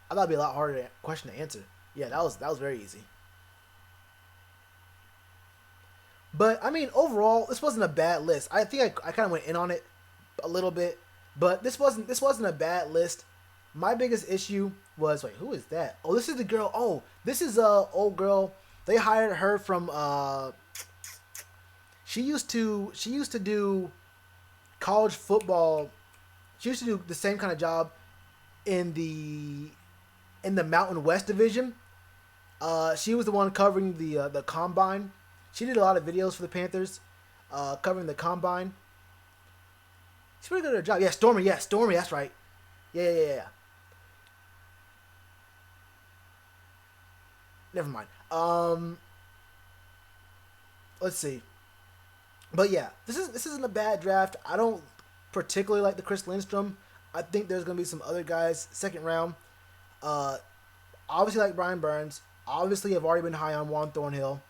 I thought it'd be a lot harder question to answer. Yeah, that was very easy. But I mean, overall, this wasn't a bad list. I think I kind of went in on it a little bit, but this wasn't a bad list. My biggest issue was who is that? Oh, this is the girl. Oh, this is a old girl. They hired her from. She used to do college football. She used to do the same kind of job in the Mountain West division. She was the one covering the combine. She did a lot of videos for the Panthers, covering the combine. She's pretty good at her job. Yeah, Stormy. Yeah, Stormy. That's right. Yeah. Never mind. Let's see. But yeah, this isn't a bad draft. I don't particularly like the Chris Lindstrom. I think there's gonna be some other guys second round. Obviously like Brian Burns. Obviously, I've already been high on Juan Thornhill.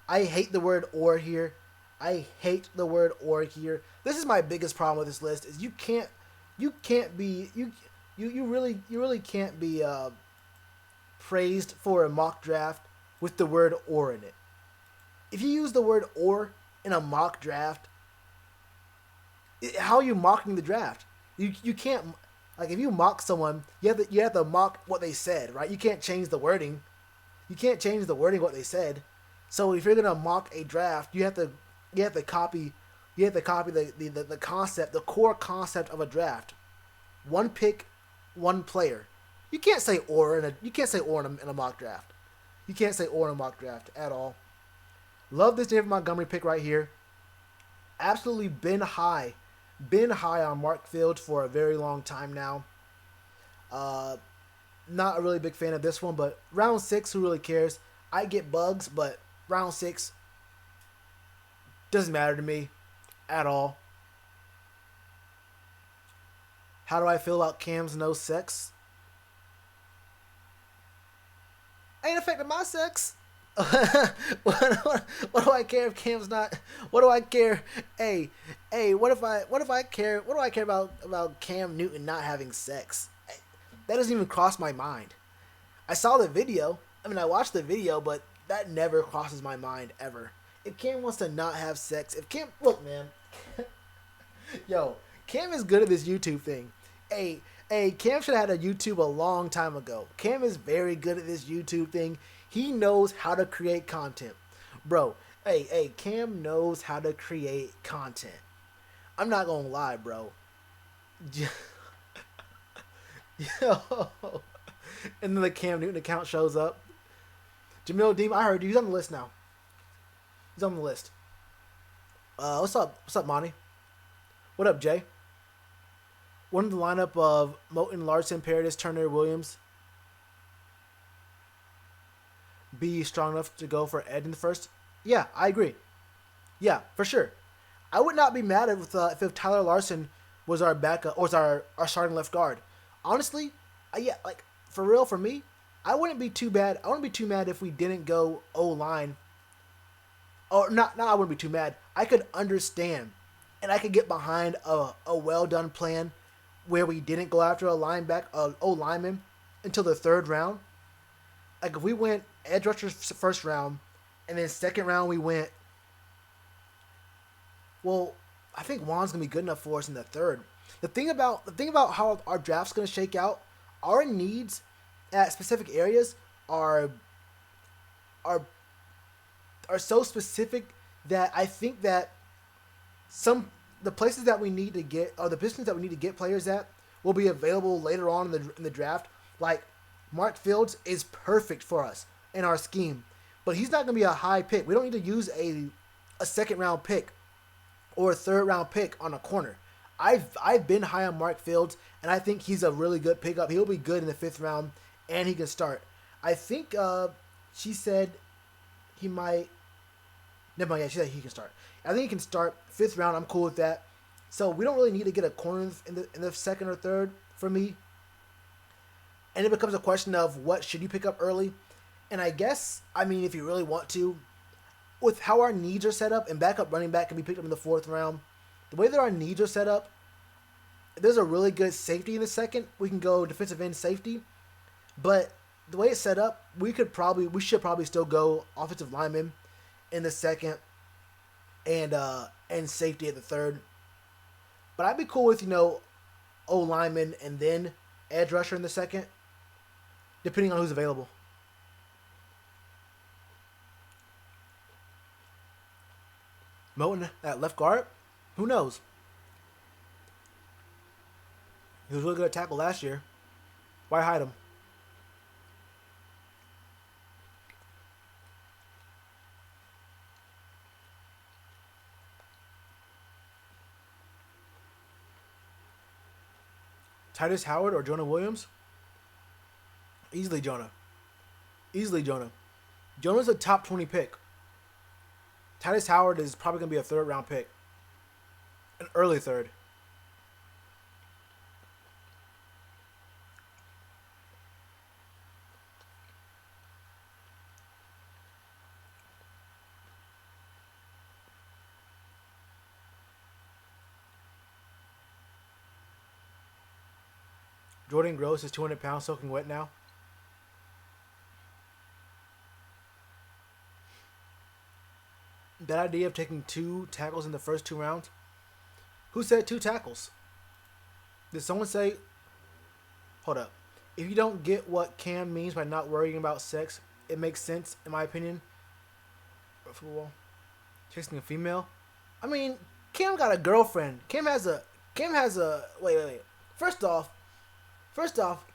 I hate the word "or" here. I hate the word "or" here. This is my biggest problem with this list: is you really can't be praised for a mock draft with the word "or" in it. If you use the word "or" in a mock draft, how are you mocking the draft? You can't, if you mock someone, you have to mock what they said, right? You can't change the wording. You can't change the wording what they said. So if you're gonna mock a draft, you have to copy the concept, the core concept of a draft. One pick, one player. You can't say "or" in a mock draft. You can't say "or" in a mock draft at all. Love this David Montgomery pick right here. Absolutely been high on Mark Fields for a very long time now. Not a really big fan of this one, but round 6, who really cares? I get bugs, but round 6 doesn't matter to me at all. How do I feel about Cam's no sex? Ain't affecting my sex. what do I care if Cam's not? What do I care? Hey, what if I care? What do I care about Cam Newton not having sex? That doesn't even cross my mind. I saw the video. I mean, I watched the video, but that never crosses my mind ever. If Cam wants to not have sex, look, man, yo, Cam is good at this YouTube thing. Hey, Cam should have had a YouTube a long time ago. Cam is very good at this YouTube thing. He knows how to create content, bro. Hey, Cam knows how to create content. I'm not gonna lie, bro. Yo. And then the Cam Newton account shows up. Jamil Dean, I heard you. He's on the list now. He's on the list. What's up? What's up, Monty? What up, Jay? One of the lineup of Moten, Larson, Paradis, Turner, Williams be strong enough to go for Ed in the first? Yeah, I agree. Yeah, for sure. I would not be mad if Tyler Larson was our backup or was our starting left guard. Honestly, yeah, like for real, for me, I wouldn't be too bad. I wouldn't be too mad if we didn't go O line. Or not. I wouldn't be too mad. I could understand, and I could get behind a well done plan where we didn't go after O lineman until the third round. Like if we went edge rushers first round, and then second round we went. Well, I think Juan's gonna be good enough for us in the third. The thing about how our draft's gonna shake out, our needs at specific areas are so specific that I think that the places that we need to get or the positions that we need to get players at will be available later on in the draft. Like Mark Fields is perfect for us in our scheme, but he's not gonna be a high pick. We don't need to use a second round pick or a third round pick on a corner. I've been high on Mark Fields, and I think he's a really good pickup. He'll be good in the fifth round, and he can start. I think she said he might. Never mind. Yeah, she said he can start. I think he can start fifth round. I'm cool with that. So we don't really need to get a corner in the second or third for me. And it becomes a question of what should you pick up early. And I guess, I mean, if you really want to, with how our needs are set up, and backup running back can be picked up in the fourth round, the way that our needs are set up, if there's a really good safety in the second, we can go defensive end safety. But the way it's set up, we should probably still go offensive lineman in the second and safety at the third. But I'd be cool with, O lineman and then edge rusher in the second, depending on who's available. Moten at left guard? Who knows? He was really good at tackle last year. Why hide him? Titus Howard or Jonah Williams? Easily Jonah. Jonah's a top 20 pick. Titus Howard is probably going to be a third round pick. An early third. Jordan Gross is 200 pounds soaking wet now. That idea of taking 2 tackles in the first 2 rounds? Who said 2 tackles? Did someone say... Hold up. If you don't get what Cam means by not worrying about sex, it makes sense, in my opinion. Football. Chasing a female? I mean, Cam got a girlfriend. Cam has a... Wait. First off,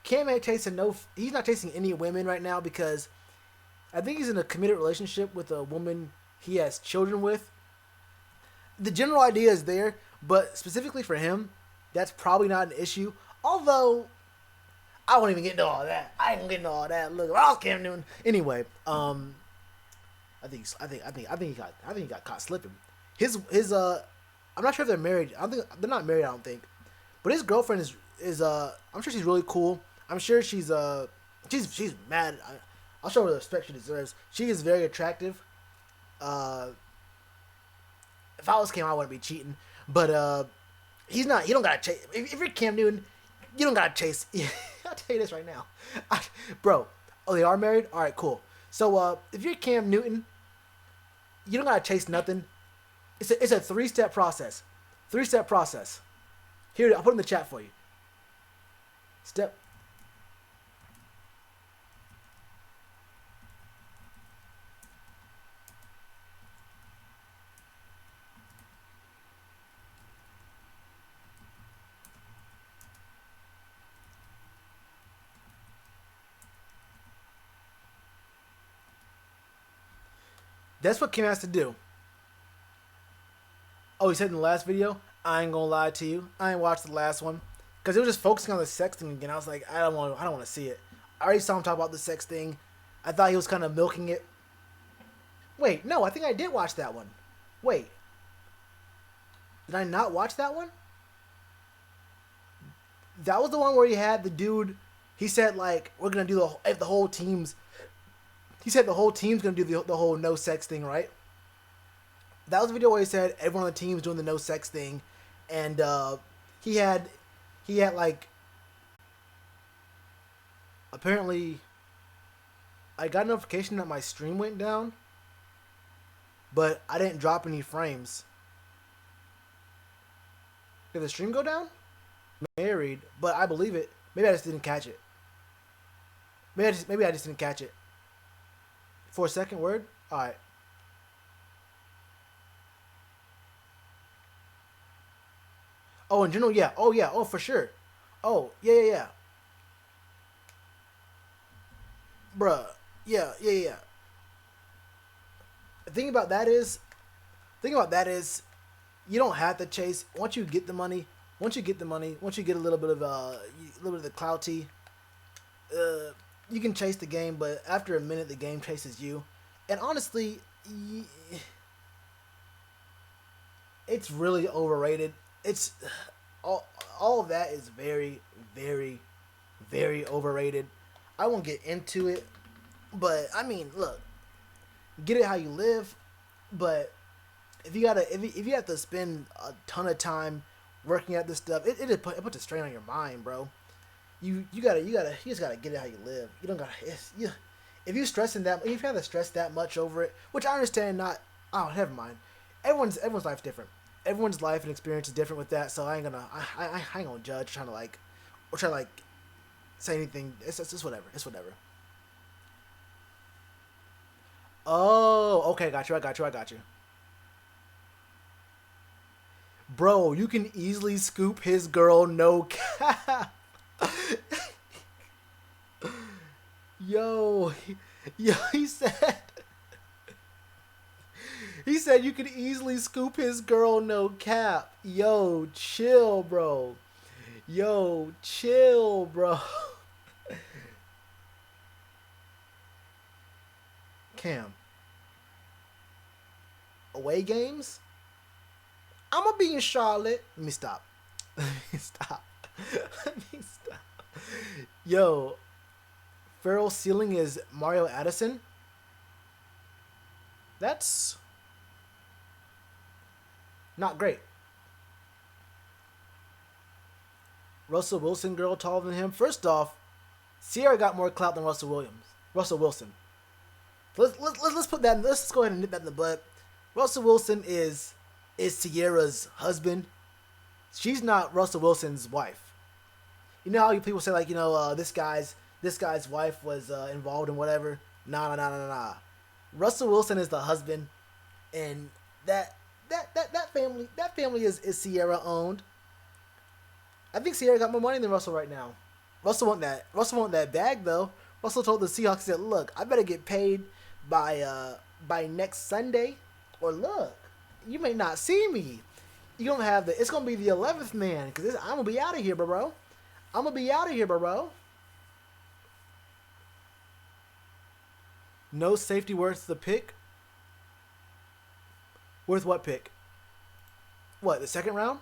Cam ain't chasing he's not chasing any women right now because I think he's in a committed relationship with a woman he has children with. The general idea is there, but specifically for him, that's probably not an issue. Although, I won't even get into all that. I ain't getting into all that. Look, I was Cam Newton. Anyway, I think he got caught slipping. His I'm not sure if they're married. I don't think they're not married. I don't think, but his girlfriend is I'm sure she's really cool. I'm sure she's mad. I'll show her the respect she deserves. She is very attractive. If I was Cam, I wouldn't be cheating. But he's not. He don't gotta chase. If you're Cam Newton, you don't gotta chase. I'll tell you this right now, bro. Oh, they are married. All right, cool. So if you're Cam Newton, you don't gotta chase nothing. It's a 3-step process. 3-step process. Here, I'll put it in the chat for you. Step. That's what Kim has to do. Oh, he said in the last video, I ain't gonna lie to you. I ain't watched the last one. Because it was just focusing on the sex thing again. I was like, I don't want to see it. I already saw him talk about the sex thing. I thought he was kind of milking it. Wait, no, I think I did watch that one. Wait. Did I not watch that one? That was the one where he had the dude. He said, like, we're going to do the whole team's. He said the whole team's going to do the whole no sex thing, right? That was the video where he said everyone on the team's doing the no sex thing. And he had like, apparently, I got a notification that my stream went down, but I didn't drop any frames. Did the stream go down? Married, but I believe it. Maybe I just didn't catch it. Maybe I just didn't catch it. For a second word? Alright. Oh, in general, yeah. Oh, yeah. Oh, for sure. Oh, yeah. Bruh. Yeah. The thing about that is, you don't have to chase. Once you get the money, once you get a little bit of the clouty, you can chase the game. But after a minute, the game chases you. And honestly, it's really overrated. It's all of that is very, very, very overrated. I won't get into it, but I mean, look, get it how you live. But if you have to spend a ton of time working at this stuff, it puts a strain on your mind, bro. You just gotta get it how you live. You don't gotta. If you're stressing that, if you have to stress that much over it, which I understand, never mind. Everyone's life's different. Everyone's life and experience is different with that, so I ain't gonna judge, trying to say anything. It's just whatever. It's whatever. Oh, okay, I got you. Bro, you can easily scoop his girl, no cap. Yo, he said you could easily scoop his girl, no cap. Yo, chill, bro. Cam. Away games? I'm gonna be in Charlotte. Let me stop. Stop. Yo, Farrell's ceiling is Mario Addison. That's not great. Russell Wilson girl taller than him. First off, Sierra got more clout than Russell Wilson. Let's put that. Let's go ahead and nip that in the bud. Russell Wilson is Sierra's husband. She's not Russell Wilson's wife. You know how people say, like, this guy's wife was involved in whatever. Nah. Russell Wilson is the husband, and that family is Sierra owned. I think Sierra got more money than Russell right now. Russell want that bag though. Russell told the Seahawks, he said, "Look, I better get paid by next Sunday, or look, you may not see me. You don't have it's gonna be the 11th man, because I'm gonna be out of here, bro. No safety worth the pick. Worth what pick? What, the second round?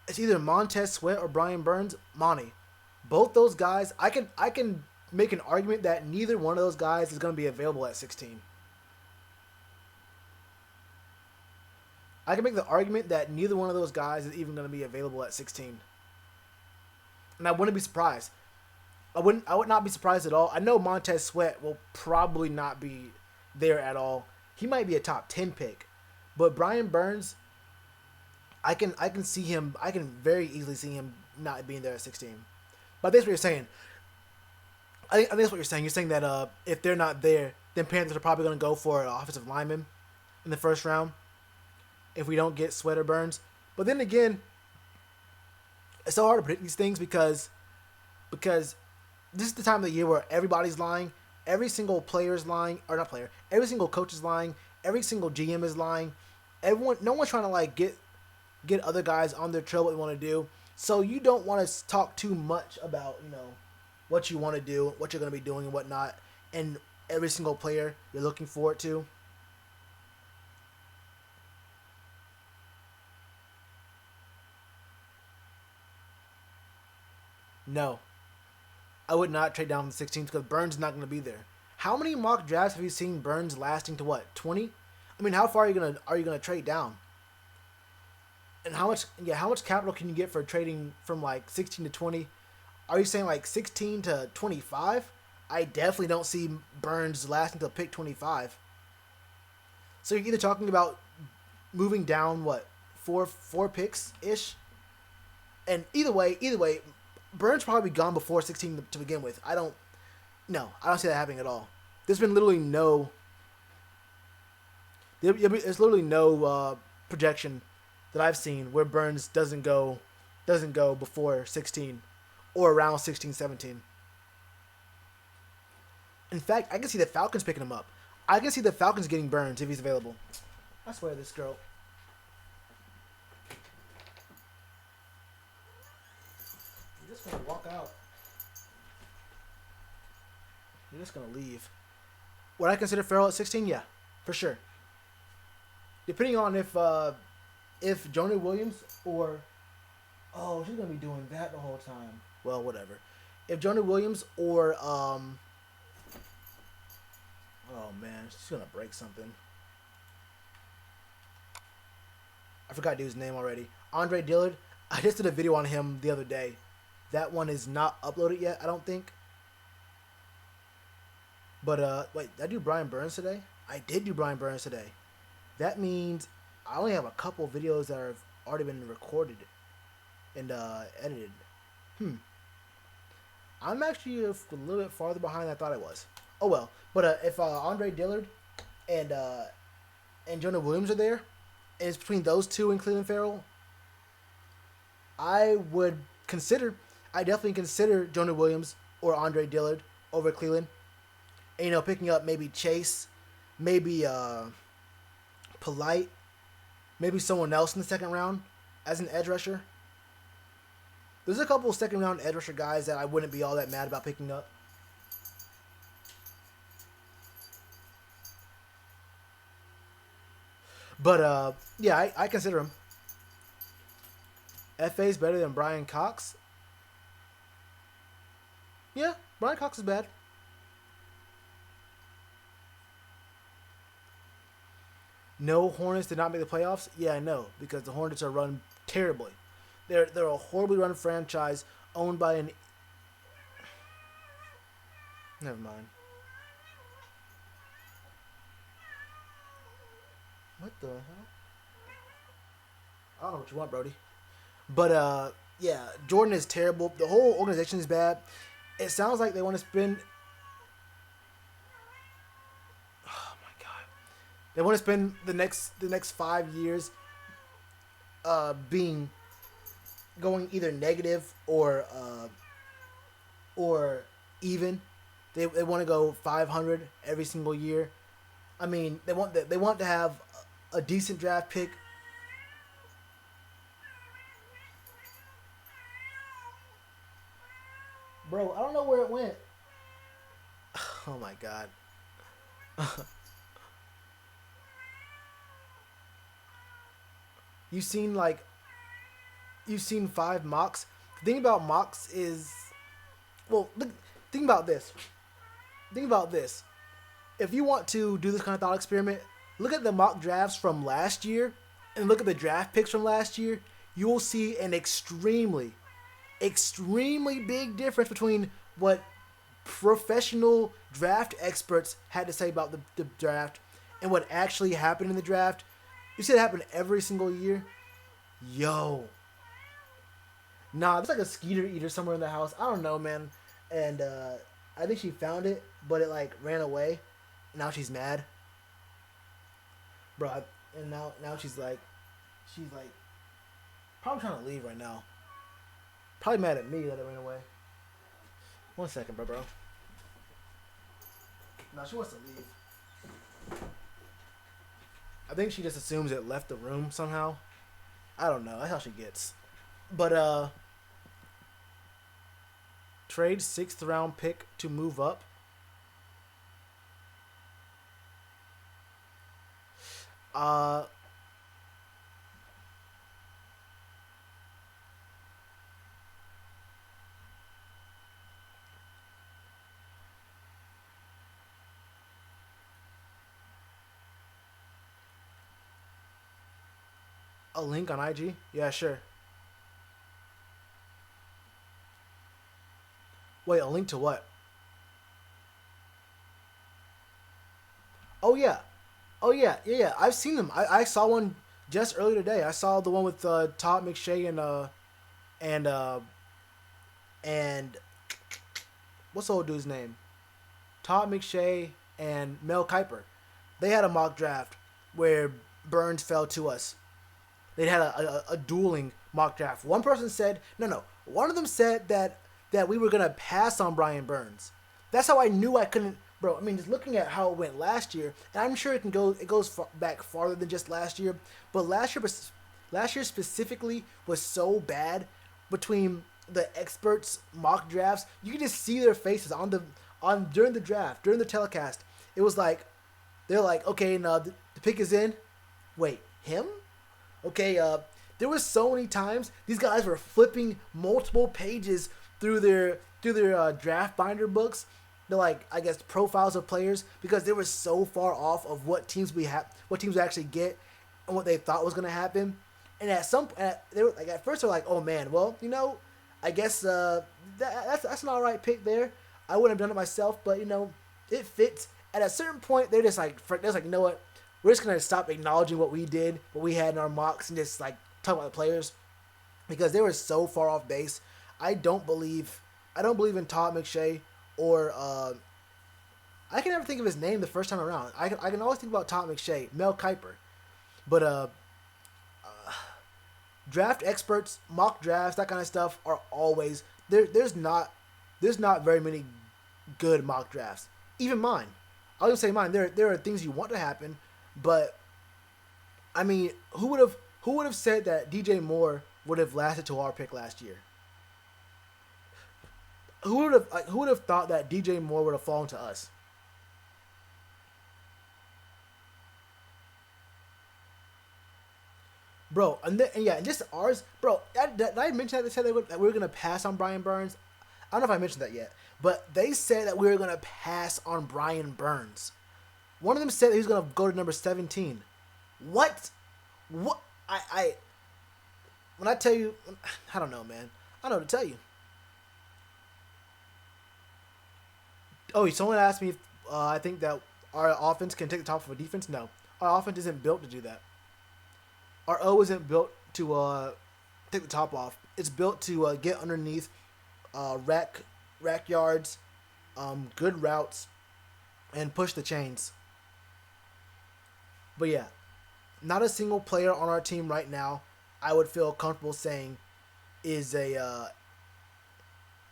It's either Montez Sweat or Brian Burns. Monty. Both those guys, I can make an argument that neither one of those guys is going to be available at 16. I can make the argument that neither one of those guys is even going to be available at 16. And I wouldn't be surprised. I would not be surprised at all. I know Montez Sweat will probably not be there at all. He might be a top 10 pick. But Brian Burns, I can see him. I can very easily see him not being there at 16. But that's what you're saying. I think that's what you're saying. You're saying that if they're not there, then Panthers are probably going to go for an offensive lineman in the first round if we don't get Sweat or Burns. But then again, it's so hard to predict these things because this is the time of the year where everybody's lying. Every single player is lying, or not player. Every single coach is lying. Every single GM is lying. Everyone, no one's trying to like get other guys on their trail what they want to do. So you don't want to talk too much about what you want to do, what you're going to be doing, and whatnot. And every single player you're looking forward to. No, I would not trade down from the 16th because Burns is not going to be there. How many mock drafts have you seen Burns lasting to what 20? I mean, how far are you gonna trade down? And how much capital can you get for trading from like 16 to 20? Are you saying like 16 to 25? I definitely don't see Burns lasting until pick 25. So you're either talking about moving down what four picks ish, and either way, Burns probably gone before 16 to begin with. I don't see that happening at all. There's been literally no there's literally no projection that I've seen where Burns doesn't go before 16 or around 16, 17. In fact, I can see the Falcons picking him up. I can see the Falcons getting Burns if he's available. I swear this girl. You're just gonna walk out. You're just gonna leave. Would I consider Farrell at 16? Yeah, for sure. Depending on if Jonah Williams or she's gonna be doing that the whole time. Well, whatever. If Jonah Williams or oh man, she's gonna break something. I forgot dude's name already. Andre Dillard. I just did a video on him the other day. That one is not uploaded yet, I don't think. But wait, did I do Brian Burns today? I did do Brian Burns today. That means I only have a couple videos that have already been recorded and edited. I'm actually a little bit farther behind than I thought I was. Oh well. But if Andre Dillard and Jonah Williams are there, and it's between those two and Cleveland Farrell, I definitely consider Jonah Williams or Andre Dillard over Cleveland. And, picking up maybe Chase, maybe Polite, maybe someone else in the second round as an edge rusher. There's a couple of second round edge rusher guys that I wouldn't be all that mad about picking up. But yeah, I consider him. FA's better than Brian Cox. Yeah, Brian Cox is bad. No, Hornets did not make the playoffs. Yeah, I know, because the Hornets are run terribly. They're a horribly run franchise owned by an. Never mind. What the hell? I don't know what you want, Brody. But yeah, Jordan is terrible. The whole organization is bad. It sounds like they want to spend. Oh my god! They want to spend the next 5 years, being going either negative or even. They want to go 500 every single year. I mean, they want to have a decent draft pick. Bro, I don't know where it went. Oh my god. you've seen like you've seen 5 mocks. The thing about mocks is, well, think about this. Think about this. If you want to do this kind of thought experiment, look at the mock drafts from last year and look at the draft picks from last year. You will see an extremely big difference between what professional draft experts had to say about the draft and what actually happened in the draft. You see it happen every single year. Yo. Nah, there's like a skeeter eater somewhere in the house. I don't know, man. And I think she found it, but it like ran away. Now she's mad. Bro, and now she's like probably trying to leave right now. Probably mad at me that it ran away. One second, bro. No, she wants to leave. I think she just assumes it left the room somehow. I don't know. That's how she gets. But trade 6th round pick to move up. Uh, a link on IG? Yeah, sure. Wait, a link to what? Oh yeah, yeah. I've seen them. I saw one just earlier today. I saw the one with Todd McShay and and what's the old dude's name? Todd McShay and Mel Kiper. They had a mock draft where Burns fell to us. They had a dueling mock draft. One person said no. One of them said that we were gonna pass on Brian Burns. That's how I knew I couldn't, bro. I mean, just looking at how it went last year, and I'm sure it goes back farther than just last year. But last year specifically was so bad between the experts mock drafts. You could just see their faces on during the draft, during the telecast. It was like they're like, okay, now the pick is in. Wait, him? Okay, there was so many times these guys were flipping multiple pages through their draft binder books. They're like, I guess, profiles of players because they were so far off of what teams we actually get and what they thought was gonna happen. And they were like, at first they're like, oh man, well, I guess that's an all right pick there. I wouldn't have done it myself, but it fits. At a certain point, they're just like, you know what? We're just gonna stop acknowledging what we did, what we had in our mocks, and just like talk about the players because they were so far off base. I don't believe in Todd McShay or I can never think of his name the first time around. I can always think about Todd McShay, Mel Kiper, but draft experts, mock drafts, that kind of stuff are always There's not very many good mock drafts. Even mine. I'll just say mine. There are things you want to happen, but I mean, who would have said that DJ Moore would have lasted to our pick last year? Who would have thought that DJ Moore would have fallen to us? Bro, and just ours, bro. Did I mention that they said that we were gonna pass on Brian Burns? I don't know if I mentioned that yet, but they said that we were gonna pass on Brian Burns. One of them said that he was gonna go to number 17. What? What? When I tell you, I don't know, man. I don't know what to tell you. Oh, someone asked me if I think that our offense can take the top of a defense. No, our offense isn't built to do that. Our O isn't built to take the top off. It's built to get underneath, rack yards, good routes, and push the chains. But yeah, not a single player on our team right now I would feel comfortable saying is a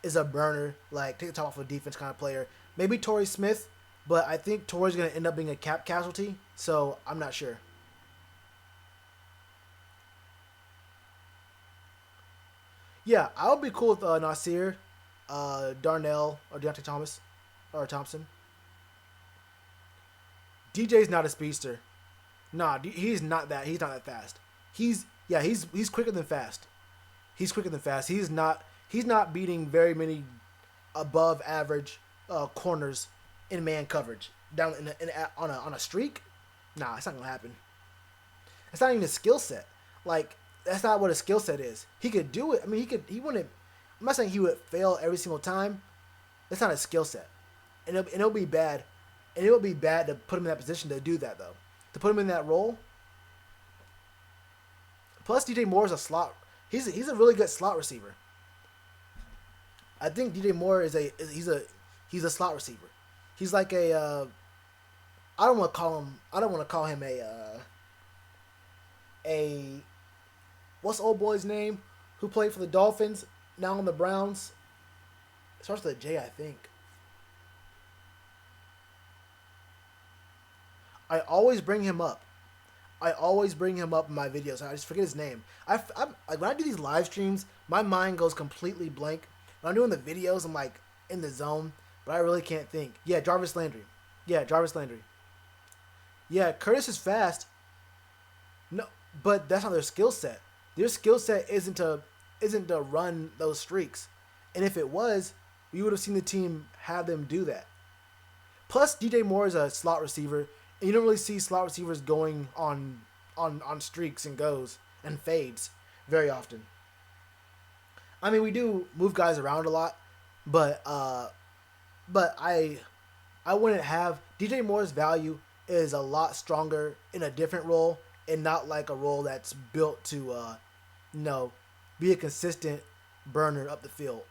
burner, like take the top off of a defense kind of player. Maybe Torrey Smith, but I think Torrey's going to end up being a cap casualty, so I'm not sure. Yeah, I would be cool with Nasir, Darnell, or Deontay Thomas, or Thompson. DJ's not a speedster. Nah, he's not that. He's not that fast. He's quicker than fast. He's quicker than fast. He's not beating very many above average corners in man coverage down on a streak. Nah, it's not gonna happen. It's not even a skill set. Like that's not what a skill set is. He could do it. I mean, he wouldn't. I'm not saying he would fail every single time. That's not a skill set, and it'll be bad. And it would be bad to put him in that position to do that though. To put him in that role. Plus, DJ Moore is a slot. He's a really good slot receiver. I think DJ Moore he's a slot receiver. He's like a I don't want to call him a what's the old boy's name who played for the Dolphins now on the Browns? Starts with a J, I think. I always bring him up. I always bring him up in my videos. I just forget his name. Like when I do these live streams, my mind goes completely blank. When I'm doing the videos, I'm like in the zone, but I really can't think. Yeah, Jarvis Landry. Yeah, Jarvis Landry. Yeah, Curtis is fast. No, but that's not their skill set. Their skill set isn't to run those streaks, and if it was, we would have seen the team have them do that. Plus, DJ Moore is a slot receiver, and you don't really see slot receivers going on streaks and goes and fades very often. I mean, we do move guys around a lot, but I wouldn't have DJ Moore's value is a lot stronger in a different role and not like a role that's built to be a consistent burner up the field.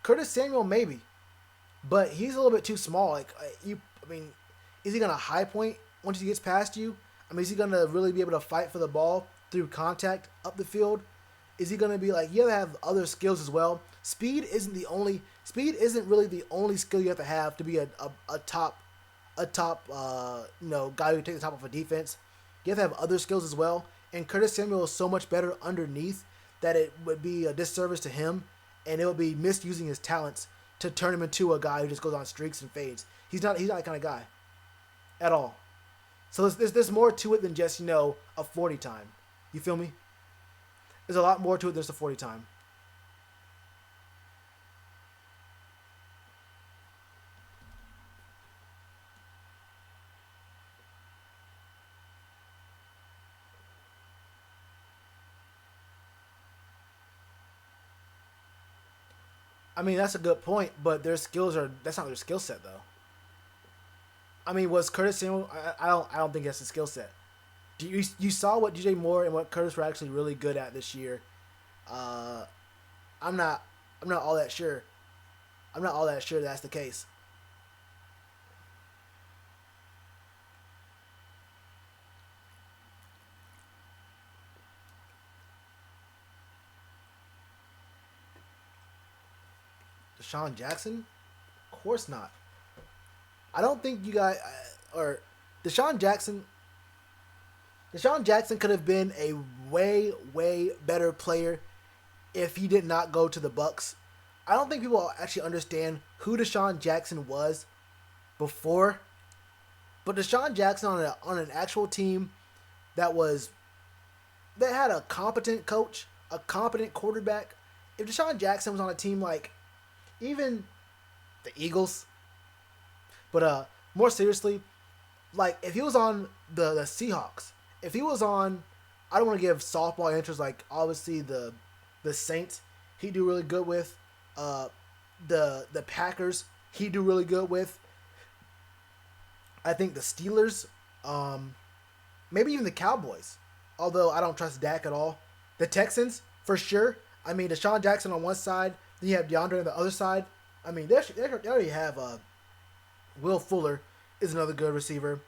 Curtis Samuel maybe, but he's a little bit too small. Is he gonna high point once he gets past you? I mean, is he gonna really be able to fight for the ball through contact up the field? Is he gonna be like, you have to have other skills as well? Speed isn't really the only skill you have to be a top guy who takes the top off a defense. You have to have other skills as well. And Curtis Samuel is so much better underneath that it would be a disservice to him, and it would be misusing his talents to turn him into a guy who just goes on streaks and fades. He's not that kind of guy at all. So there's more to it than just a 40 time. You feel me? There's a lot more to it than just a 40 time. I mean, that's a good point, but that's not their skill set though. I mean, was Curtis Samuel? I don't think that's his skill set. You saw what DJ Moore and what Curtis were actually really good at this year. I'm not all that sure. I'm not all that sure that's the case. Deshaun Jackson? Of course not. I don't think you guys or Deshaun Jackson. Deshaun Jackson could have been a way better player if he did not go to the Bucks. I don't think people actually understand who Deshaun Jackson was before, but Deshaun Jackson on an actual team that had a competent coach, a competent quarterback. If Deshaun Jackson was on a team like even the Eagles, but more seriously, like if he was on the Seahawks, if he was on, I don't want to give softball answers like obviously the Saints, he'd do really good with. The Packers, he'd do really good with. I think the Steelers, maybe even the Cowboys, although I don't trust Dak at all. The Texans, for sure. I mean, Deshaun Jackson on one side, then you have DeAndre on the other side. I mean, they already have Will Fuller is another good receiver.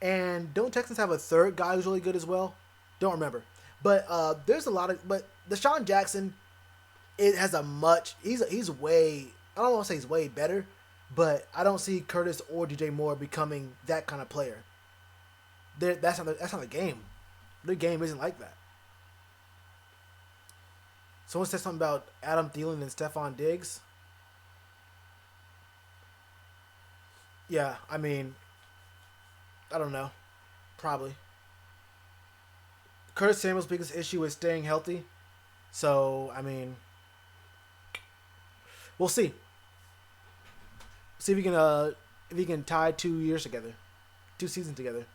And don't Texans have a third guy who's really good as well? Don't remember. But there's a lot of... But Deshaun Jackson, it has a much... He's way... I don't want to say he's way better, but I don't see Curtis or DJ Moore becoming that kind of player. That's not the game. The game isn't like that. Someone said something about Adam Thielen and Stephon Diggs. Yeah, I mean... I don't know. Probably. Curtis Samuel's biggest issue is staying healthy. So, I mean... We'll see. See if he can tie 2 years together. 2 seasons together.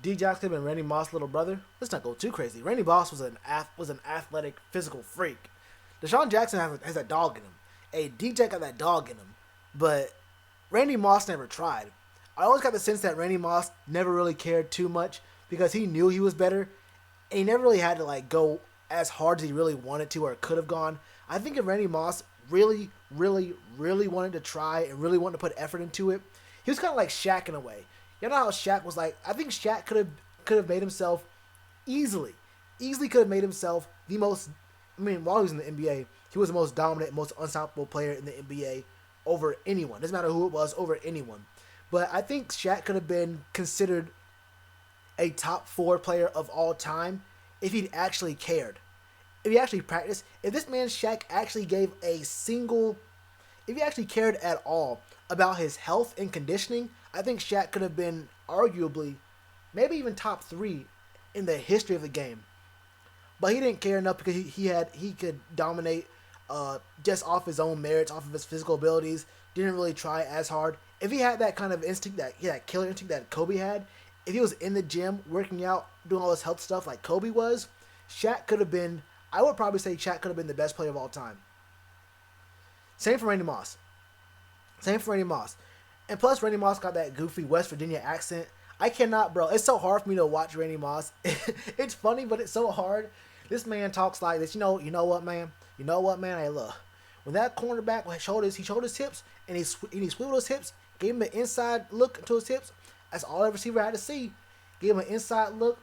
D. Jackson and Randy Moss' little brother. Let's not go too crazy. Randy Moss was an athletic, physical freak. Deshaun Jackson has that dog in him. Hey, DJ got that dog in him. But Randy Moss never tried. I always got the sense that Randy Moss never really cared too much because he knew he was better. And he never really had to like go as hard as he really wanted to or could have gone. I think if Randy Moss really wanted to try and really wanted to put effort into it, he was kind of like Shaq in a way. You know how Shaq was like, I think Shaq could have made himself easily could have made himself the most, I mean, while he was in the NBA, he he was the most dominant, most unstoppable player in the NBA over anyone. Doesn't matter who it was, over anyone. But I think Shaq could have been considered a top 4 player of all time if he'd actually cared. If he actually practiced. If this man Shaq actually gave a single, if he actually cared at all about his health and conditioning, I think Shaq could have been arguably, maybe even top 3 in the history of the game. But he didn't care enough because he could dominate just off his own merits, off of his physical abilities. Didn't really try as hard. If he had that kind of instinct, that killer instinct that Kobe had, if he was in the gym working out, doing all this health stuff like Kobe was, Shaq could have been. I would probably say Shaq could have been the best player of all time. Same for Randy Moss. And plus, Randy Moss got that goofy West Virginia accent. I cannot, bro. It's so hard for me to watch Randy Moss. It's funny, but it's so hard. This man talks like this. You know what, man? Hey, look. When that cornerback showed his hips, and he swiveled his hips, gave him an inside look to his hips. That's all a receiver had to see. Gave him an inside look,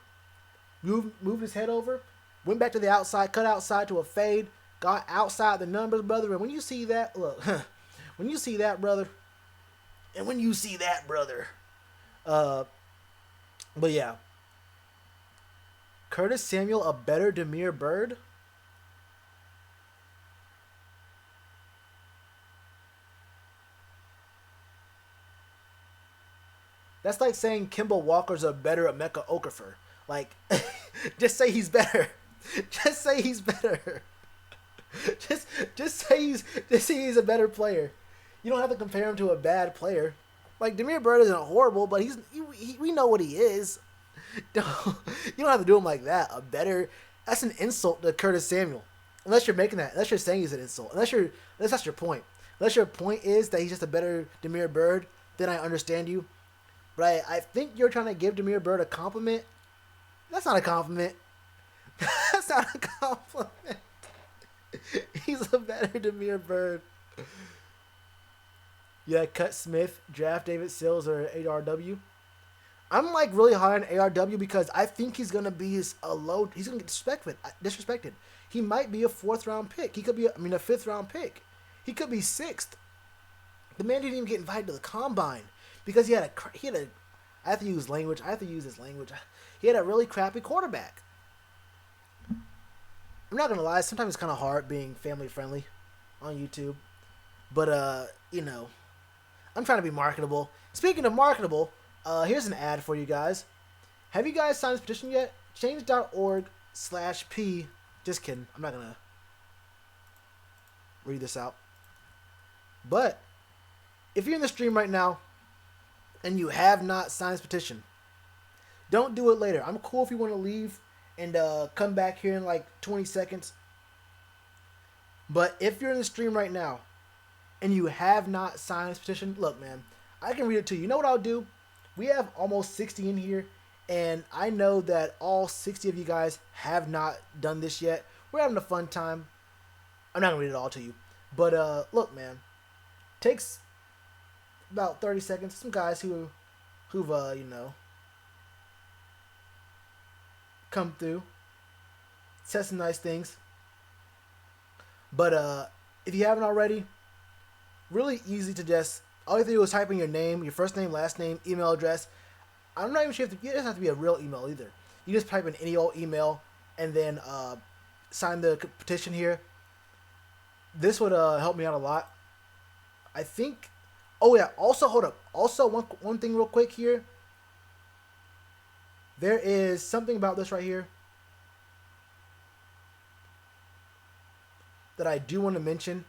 moved his head over, went back to the outside, cut outside to a fade, got outside the numbers, brother. And when you see that, look, when you see that, brother, but yeah. Curtis Samuel a better Damiere Byrd? That's like saying Kimball Walker's a better Emeka Okafor. Like, just say he's better. Just say he's better. Just say he's a better player. You don't have to compare him to a bad player. Like, Damiere Byrd isn't horrible, but we know what he is. You don't have to do him like that. That's an insult to Curtis Samuel. Unless you're making that. Unless you're saying he's an insult. Unless that's your point. Unless your point is that he's just a better Damiere Byrd, then I understand you. But I think you're trying to give Damiere Byrd a compliment. That's not a compliment. That's not a compliment. He's a better Damiere Byrd. Yeah, cut Smith, draft David Sills or ARW. I'm like really high on ARW because I think he's gonna be he's gonna get disrespected. He might be a 4th round pick. He could be a 5th round pick. He could be 6th. The man didn't even get invited to the combine because he had a I have to use this language. He had a really crappy quarterback. I'm not gonna lie, sometimes it's kind of hard being family friendly on YouTube, but I'm trying to be marketable. Speaking of marketable, here's an ad for you guys. Have you guys signed this petition yet? Change.org/P. Just kidding. I'm not gonna read this out. But if you're in the stream right now and you have not signed this petition, don't do it later. I'm cool if you want to leave and come back here in like 20 seconds. But if you're in the stream right now and you have not signed this petition, look, man, I can read it to you. You know what I'll do? We have almost 60 in here, and I know that all 60 of you guys have not done this yet. We're having a fun time. I'm not going to read it all to you. But look, man, takes about 30 seconds. Some guys who've come through, said some nice things. But if you haven't already, really easy to just, all you have to do is type in your name, your first name, last name, email address. I'm not even sure it doesn't have to be a real email either. You just type in any old email and then sign the petition here. This would help me out a lot. I think. Oh yeah. Also, hold up. Also, one thing real quick here. There is something about this right here that I do want to mention.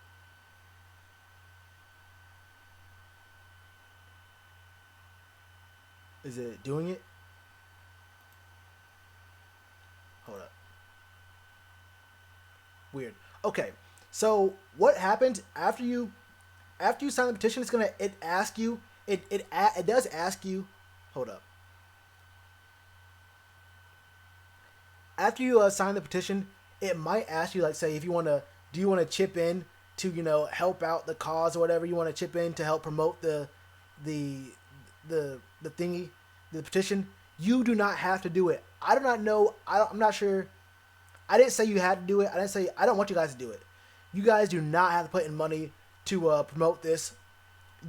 Is it doing it? Hold up. Weird. Okay. So what happens after you sign the petition? It does ask you. Hold up. After you sign the petition, it might ask you, like, say, if you want to, do you want to chip in to help out the cause or whatever? You want to chip in to help promote the thingy, the petition. You do not have to do it. I'm not sure. I didn't say you had to do it. I didn't say I don't want you guys to do it. You guys do not have to put in money to promote this.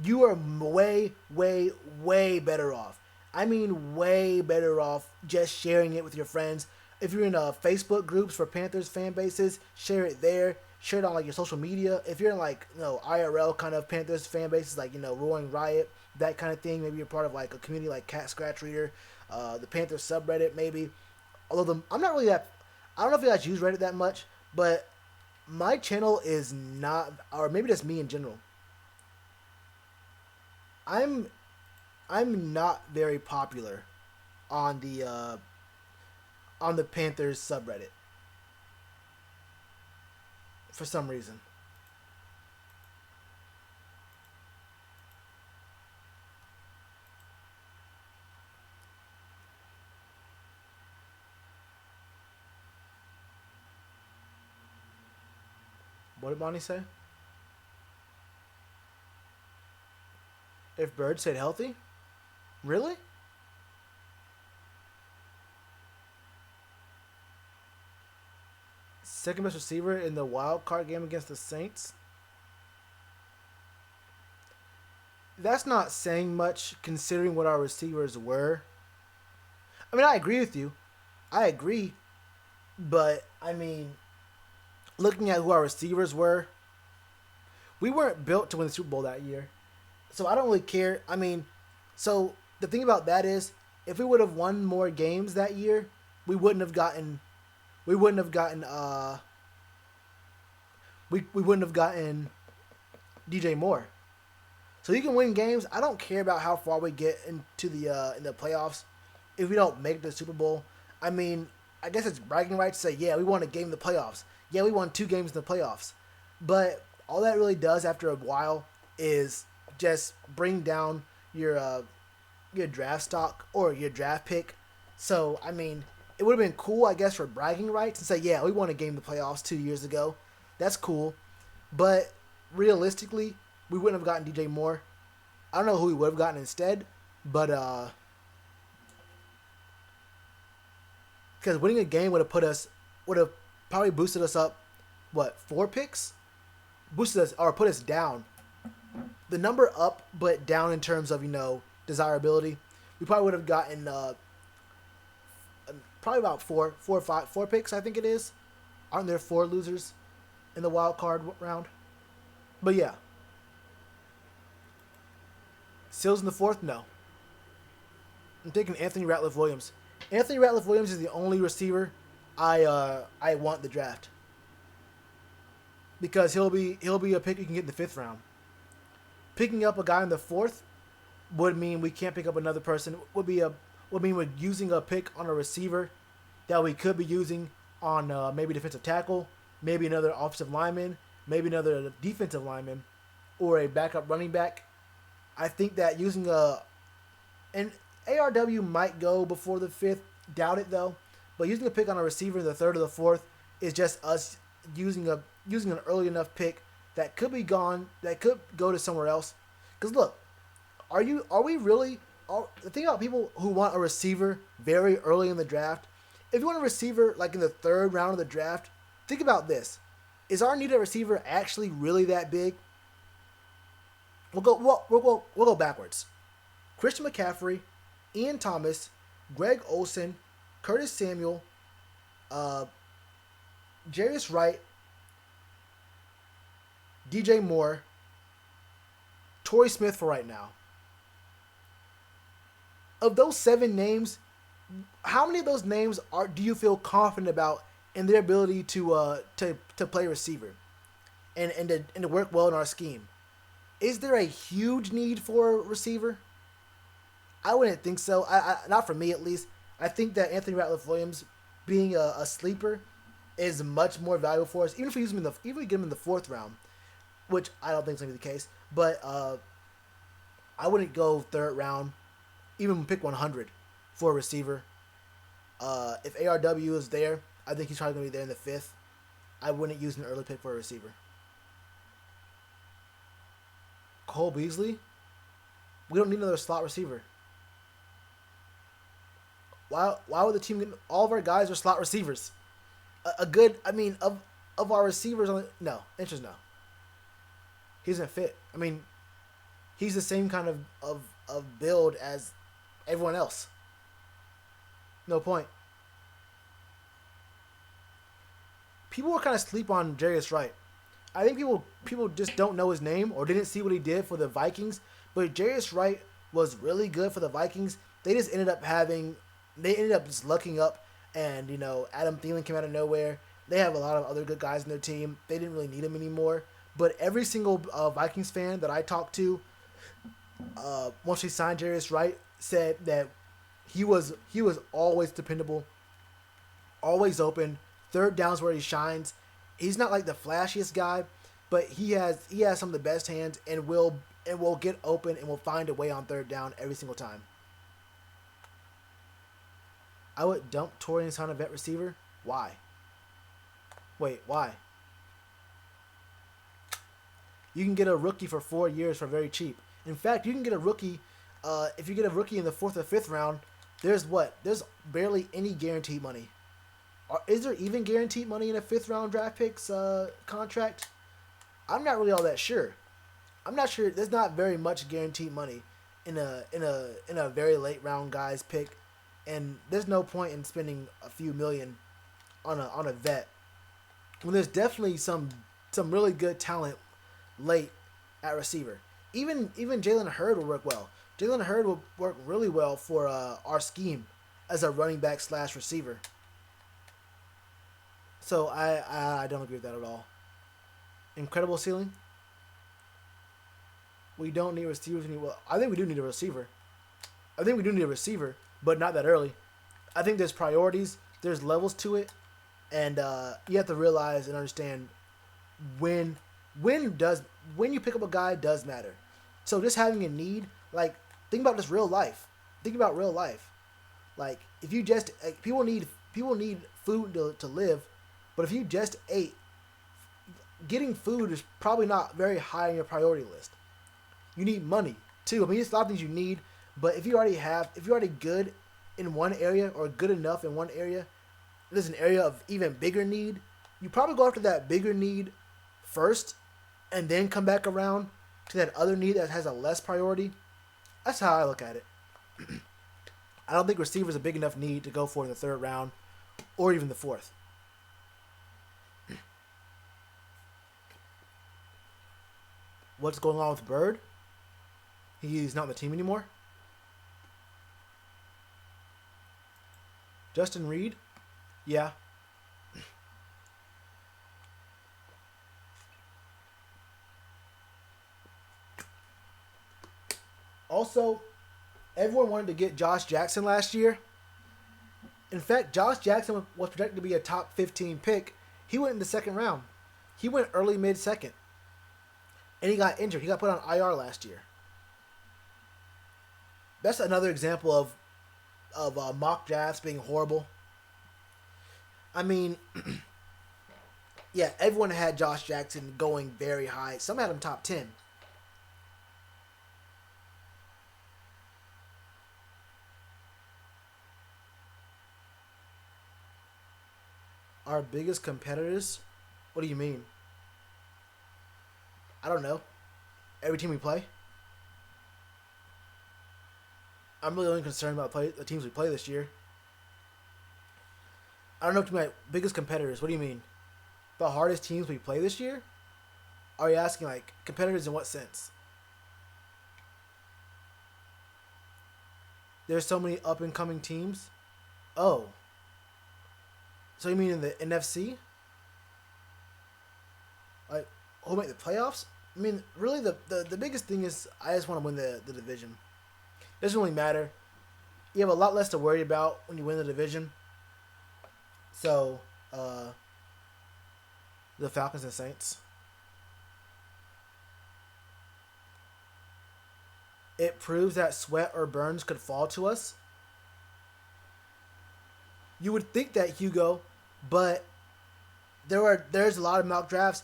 You are way, way, way better off. I mean, way better off just sharing it with your friends. If you're in Facebook groups for Panthers fan bases, share it there. Share it on like your social media. If you're in like IRL kind of Panthers fan bases, like Roaring Riot, that kind of thing. Maybe you're part of like a community like Cat Scratch Reader, the Panthers subreddit maybe. Although I'm not really that. I don't know if you guys use Reddit that much, but my channel is not, or maybe just me in general. I'm not very popular on the Panthers subreddit for some reason. What did Bonnie say? If Bird stayed healthy? Really? Second best receiver in the wild card game against the Saints? That's not saying much considering what our receivers were. I mean, I agree with you. I agree. But, I mean, looking at who our receivers were, we weren't built to win the Super Bowl that year. So I don't really care. I mean, so the thing about that is, if we would have won more games that year, we wouldn't have gotten we wouldn't have gotten we wouldn't have gotten DJ Moore. So you can win games. I don't care about how far we get into the in the playoffs if we don't make the Super Bowl. I mean, I guess it's bragging rights to say, yeah, we won a game in the playoffs. Yeah, we won 2 games in the playoffs. But all that really does after a while is just bring down your draft stock or your draft pick. So, I mean, it would have been cool, I guess, for bragging rights and say, yeah, we won a game in the playoffs 2 years ago. That's cool. But realistically, we wouldn't have gotten DJ Moore. I don't know who we would have gotten instead, but because winning a game would have probably boosted us up, 4 picks? Boosted us or put us down. The number up, but down in terms of desirability. We probably would have gotten probably about 4 or 5 picks. I think it is. Aren't there 4 losers in the wild card round? But yeah, Sills in the 4th. No, I'm taking Anthony Ratliff-Williams. Anthony Ratliff-Williams is the only receiver I want the draft because he'll be a pick you can get in the 5th round. Picking up a guy in the 4th would mean we can't pick up another person. Would mean we're using a pick on a receiver that we could be using on maybe defensive tackle, maybe another offensive lineman, maybe another defensive lineman, or a backup running back. I think that using an ARW might go before the 5th. Doubt it though. But using a pick on a receiver in the 3rd or the 4th is just us using an early enough pick that could be gone, that could go to somewhere else. Because look, the thing about people who want a receiver very early in the draft, if you want a receiver like in the 3rd round of the draft, think about this. Is our need at receiver actually really that big? We'll go backwards. Christian McCaffrey, Ian Thomas, Greg Olsen, Curtis Samuel, Jarius Wright, DJ Moore, Torrey Smith for right now. Of those 7 names, how many of those names do you feel confident about in their ability to play receiver and to work well in our scheme? Is there a huge need for a receiver? I wouldn't think so. I not for me at least. I think that Anthony Ratliff-Williams being a sleeper is much more valuable for us, even if we even if we get him in the 4th round, which I don't think is going to be the case. But I wouldn't go 3rd round, even pick 100 for a receiver. If ARW is there, I think he's probably going to be there in the 5th. I wouldn't use an early pick for a receiver. Cole Beasley? We don't need another slot receiver. Why would the team get... All of our guys are slot receivers. of our receivers, no, inches no. He doesn't fit. I mean, he's the same kind of build as everyone else. No point. People were kind of sleep on Jarius Wright. I think people just don't know his name or didn't see what he did for the Vikings. But Jarius Wright was really good for the Vikings. They ended up just lucking up, and Adam Thielen came out of nowhere. They have a lot of other good guys in their team. They didn't really need him anymore. But every single Vikings fan that I talked to, once he signed Jarius Wright, said that he was always dependable, always open. Third down's where he shines. He's not like the flashiest guy, but he has some of the best hands and will get open and will find a way on third down every single time. I would dump Torrey and sign a vet receiver. Why? Wait, why? You can get a rookie for 4 years for very cheap. In fact, you can get a rookie. If you get a rookie in the 4th or 5th round, there's barely any guaranteed money. Is there even guaranteed money in a 5th round draft picks contract? I'm not really all that sure. I'm not sure. There's not very much guaranteed money in a very late round guy's pick, and there's no point in spending a few million on a vet when there's definitely some really good talent late at receiver. Even Jalen Hurd will work well. Jalen Hurd will work really well for our scheme as a running back / receiver. So I don't agree with that at all. Incredible ceiling. We don't need receivers anymore. I think we do need a receiver. But not that early. I think there's priorities. There's levels to it, and you have to realize and understand when you pick up a guy does matter. So just having a need, like think about just real life. Like if you just people need food to live, but if you just ate, getting food is probably not very high on your priority list. You need money too. I mean, there's a lot of things you need, but if you're already good in one area or good enough in one area, there's an area of even bigger need. You probably go after that bigger need first, and then come back around to that other need that has a less priority. That's how I look at it. I don't think receiver is a big enough need to go for in the 3rd round or even the 4th. What's going on with Bird? He's not on the team anymore. Justin Reed? Yeah. Also, everyone wanted to get Josh Jackson last year. In fact, Josh Jackson was projected to be a top 15 pick. He went in the 2nd round. He went early mid-2nd. And he got injured. He got put on IR last year. That's another example of mock drafts being horrible. I mean, yeah, everyone had Josh Jackson going very high. Some had him top 10. Our biggest competitors? What do you mean? I don't know. Every team we play? I'm really only concerned about the teams we play this year. I don't know if you mean biggest competitors. What do you mean? The hardest teams we play this year? Are you asking like competitors in what sense? There's so many up and coming teams. Oh. So you mean in the NFC? Like who'll make the playoffs? I mean, really the biggest thing is I just want to win the division. It doesn't really matter. You have a lot less to worry about when you win the division. So, the Falcons and Saints. It proves that Sweat or Burns could fall to us. You would think that, Hugo, but there's a lot of mock drafts.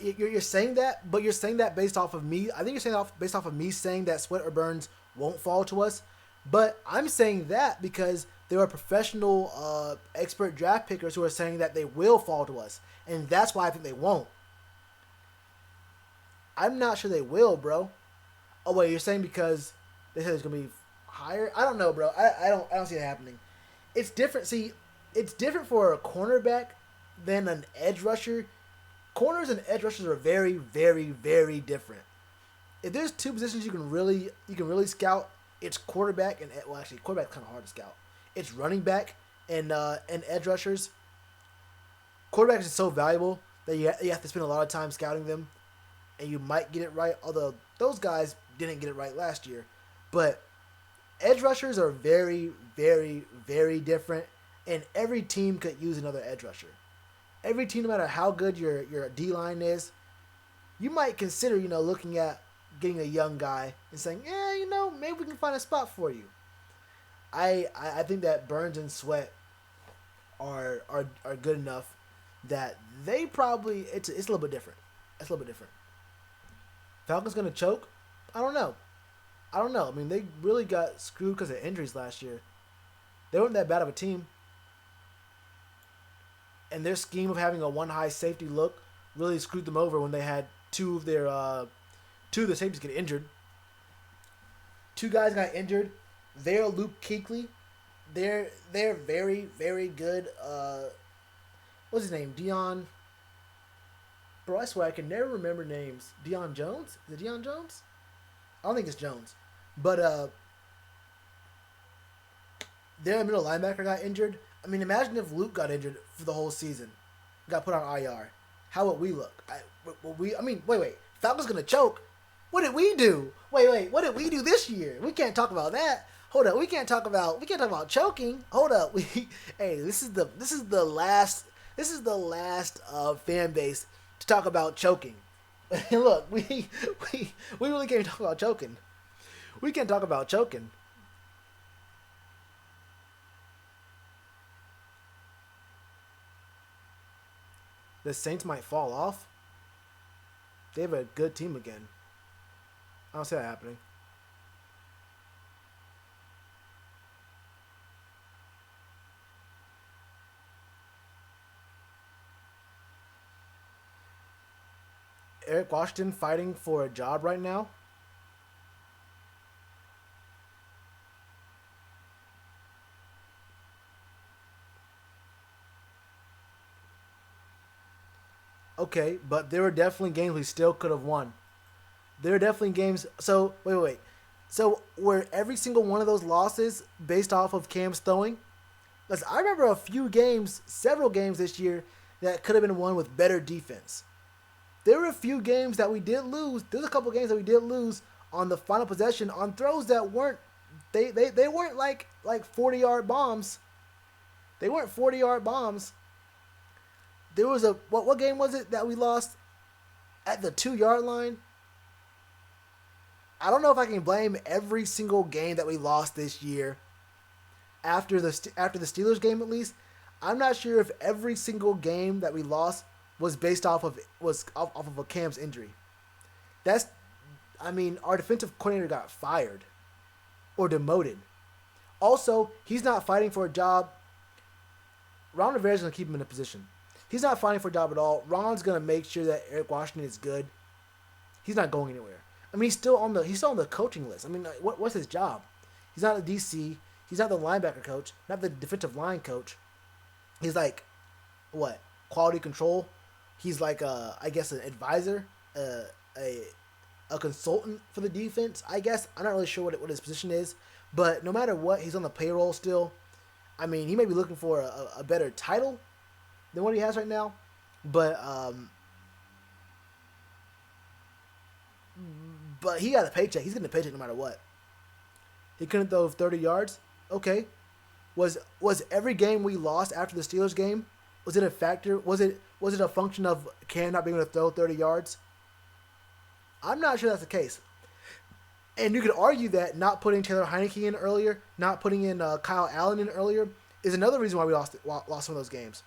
You're saying that, but you're saying that based off of me. I think you're saying that based off of me saying that Sweat or Burns won't fall to us. But I'm saying that because there are professional, expert draft pickers who are saying that they will fall to us, and that's why I think they won't. I'm not sure they will, bro. Oh wait, you're saying because they said it's gonna be higher? I don't know, bro. I don't see that happening. It's different. See, it's different for a cornerback than an edge rusher. Corners and edge rushers are very, very, very different. If there's two positions you can really scout, it's quarterback and well, actually, quarterback's kind of hard to scout. It's running back and edge rushers. Quarterbacks is so valuable that you have to spend a lot of time scouting them, and you might get it right. Although those guys didn't get it right last year, but edge rushers are very, very, very different, and every team could use another edge rusher. Every team, no matter how good your D line is, you might consider looking at getting a young guy and saying, yeah, maybe we can find a spot for you. I think that Burns and Sweat are good enough that they probably it's a little bit different. It's a little bit different. Falcons gonna choke? I don't know. I mean, they really got screwed because of injuries last year. They weren't that bad of a team. And their scheme of having a one high safety look really screwed them over when they had two of their safeties get injured. Two guys got injured. They're Luke Kuechly. They're very, very good. What's his name? Dion. Bro, I swear I can never remember names. Dion Jones? Is it Dion Jones? I don't think it's Jones. But their middle linebacker got injured. I mean, imagine if Luke got injured for the whole season. Got put on IR. How would we look? Wait. Falcons gonna choke. What did we do? Wait. What did we do this year? We can't talk about that. Hold up. We can't talk about choking. Hold up. This is the last fan base to talk about choking. Look, we really can't talk about choking. We can't talk about choking. The Saints might fall off. They have a good team again. I don't see that happening. Eric Washington fighting for a job right now. Okay, but there were definitely games we still could have won. There are definitely games. So, wait. So, were every single one of those losses based off of Cam's throwing? Because I remember several games this year that could have been won with better defense. There were a few games that we did lose. There's a couple games that we did lose on the final possession on throws that weren't. They weren't like 40-yard bombs. They weren't 40-yard bombs. There was a what game was it that we lost at the 2-yard line? I don't know if I can blame every single game that we lost this year after the Steelers game at least. I'm not sure if every single game that we lost was based off of a Cam's injury. Our defensive coordinator got fired or demoted. Also, he's not fighting for a job. Ron Rivera's going to keep him in a position. He's not fighting for a job at all. Ron's going to make sure that Eric Washington is good. He's not going anywhere. I mean, he's still on the coaching list. I mean, what's his job? He's not a DC. He's not the linebacker coach, not the defensive line coach. He's like, what? Quality control. He's like I guess an advisor, a consultant for the defense. I guess I'm not really sure what his position is, but no matter what, he's on the payroll still. I mean, he may be looking for a better title than what he has right now, but he got a paycheck. He's getting a paycheck no matter what. He couldn't throw 30 yards. Okay, was every game we lost after the Steelers game? Was it a factor? Was it a function of Cam not being able to throw 30 yards? I'm not sure that's the case. And you could argue that not putting Taylor Heineke in earlier, not putting in Kyle Allen in earlier, is another reason why we lost some of those games.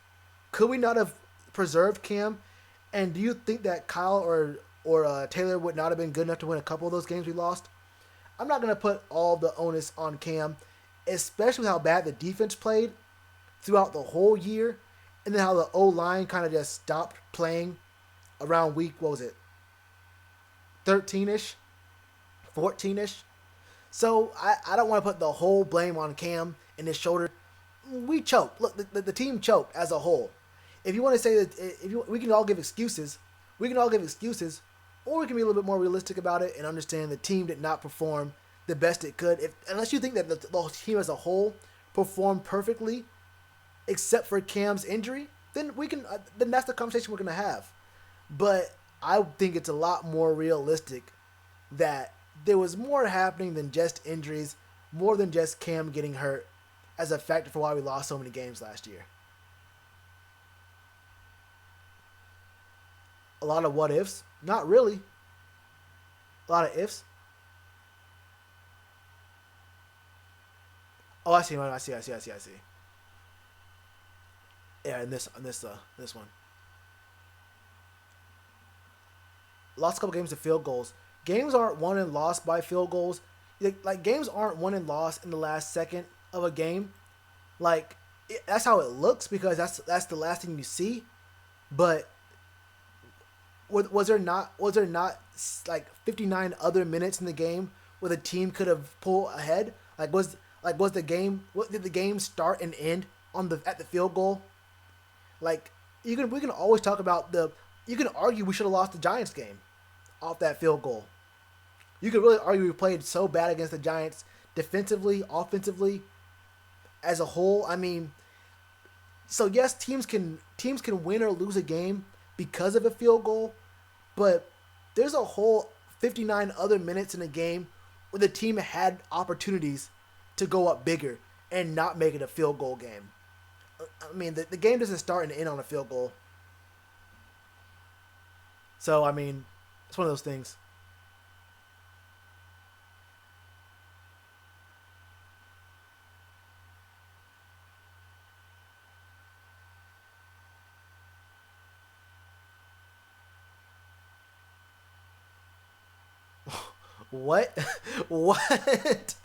Could we not have preserved Cam? And do you think that Kyle or Taylor would not have been good enough to win a couple of those games we lost? I'm not going to put all the onus on Cam. especially how bad the defense played throughout the whole year, and then how the O line kind of just stopped playing around week, what was it, 13 ish, 14 ish. So I don't want to put the whole blame on Cam and his shoulder. We choked. Look, the team choked as a whole. If you want to say that, we can all give excuses. We can all give excuses, or we can be a little bit more realistic about it and understand the team did not perform the best it could. Unless you think that the team as a whole performed perfectly, except for Cam's injury, then we can. Then that's the conversation we're gonna have. But I think it's a lot more realistic that there was more happening than just injuries, more than just Cam getting hurt as a factor for why we lost so many games last year. A lot of what ifs? Not really. A lot of ifs. Oh, I see. I see. Yeah, in this one. Lost a couple games to field goals. Games aren't won and lost by field goals. Like games aren't won and lost in the last second of a game. Like that's how it looks because that's the last thing you see. But was there not like 59 other minutes in the game where the team could have pulled ahead? Did the game start and end at the field goal? Like we can always talk about you can argue we should have lost the Giants game off that field goal. You could really argue we played so bad against the Giants defensively, offensively, as a whole. I mean, so yes, teams can win or lose a game because of a field goal, but there's a whole 59 other minutes in a game where the team had opportunities to go up bigger and not make it a field goal game. I mean, the game doesn't start and end on a field goal. So, I mean, it's one of those things. What? What?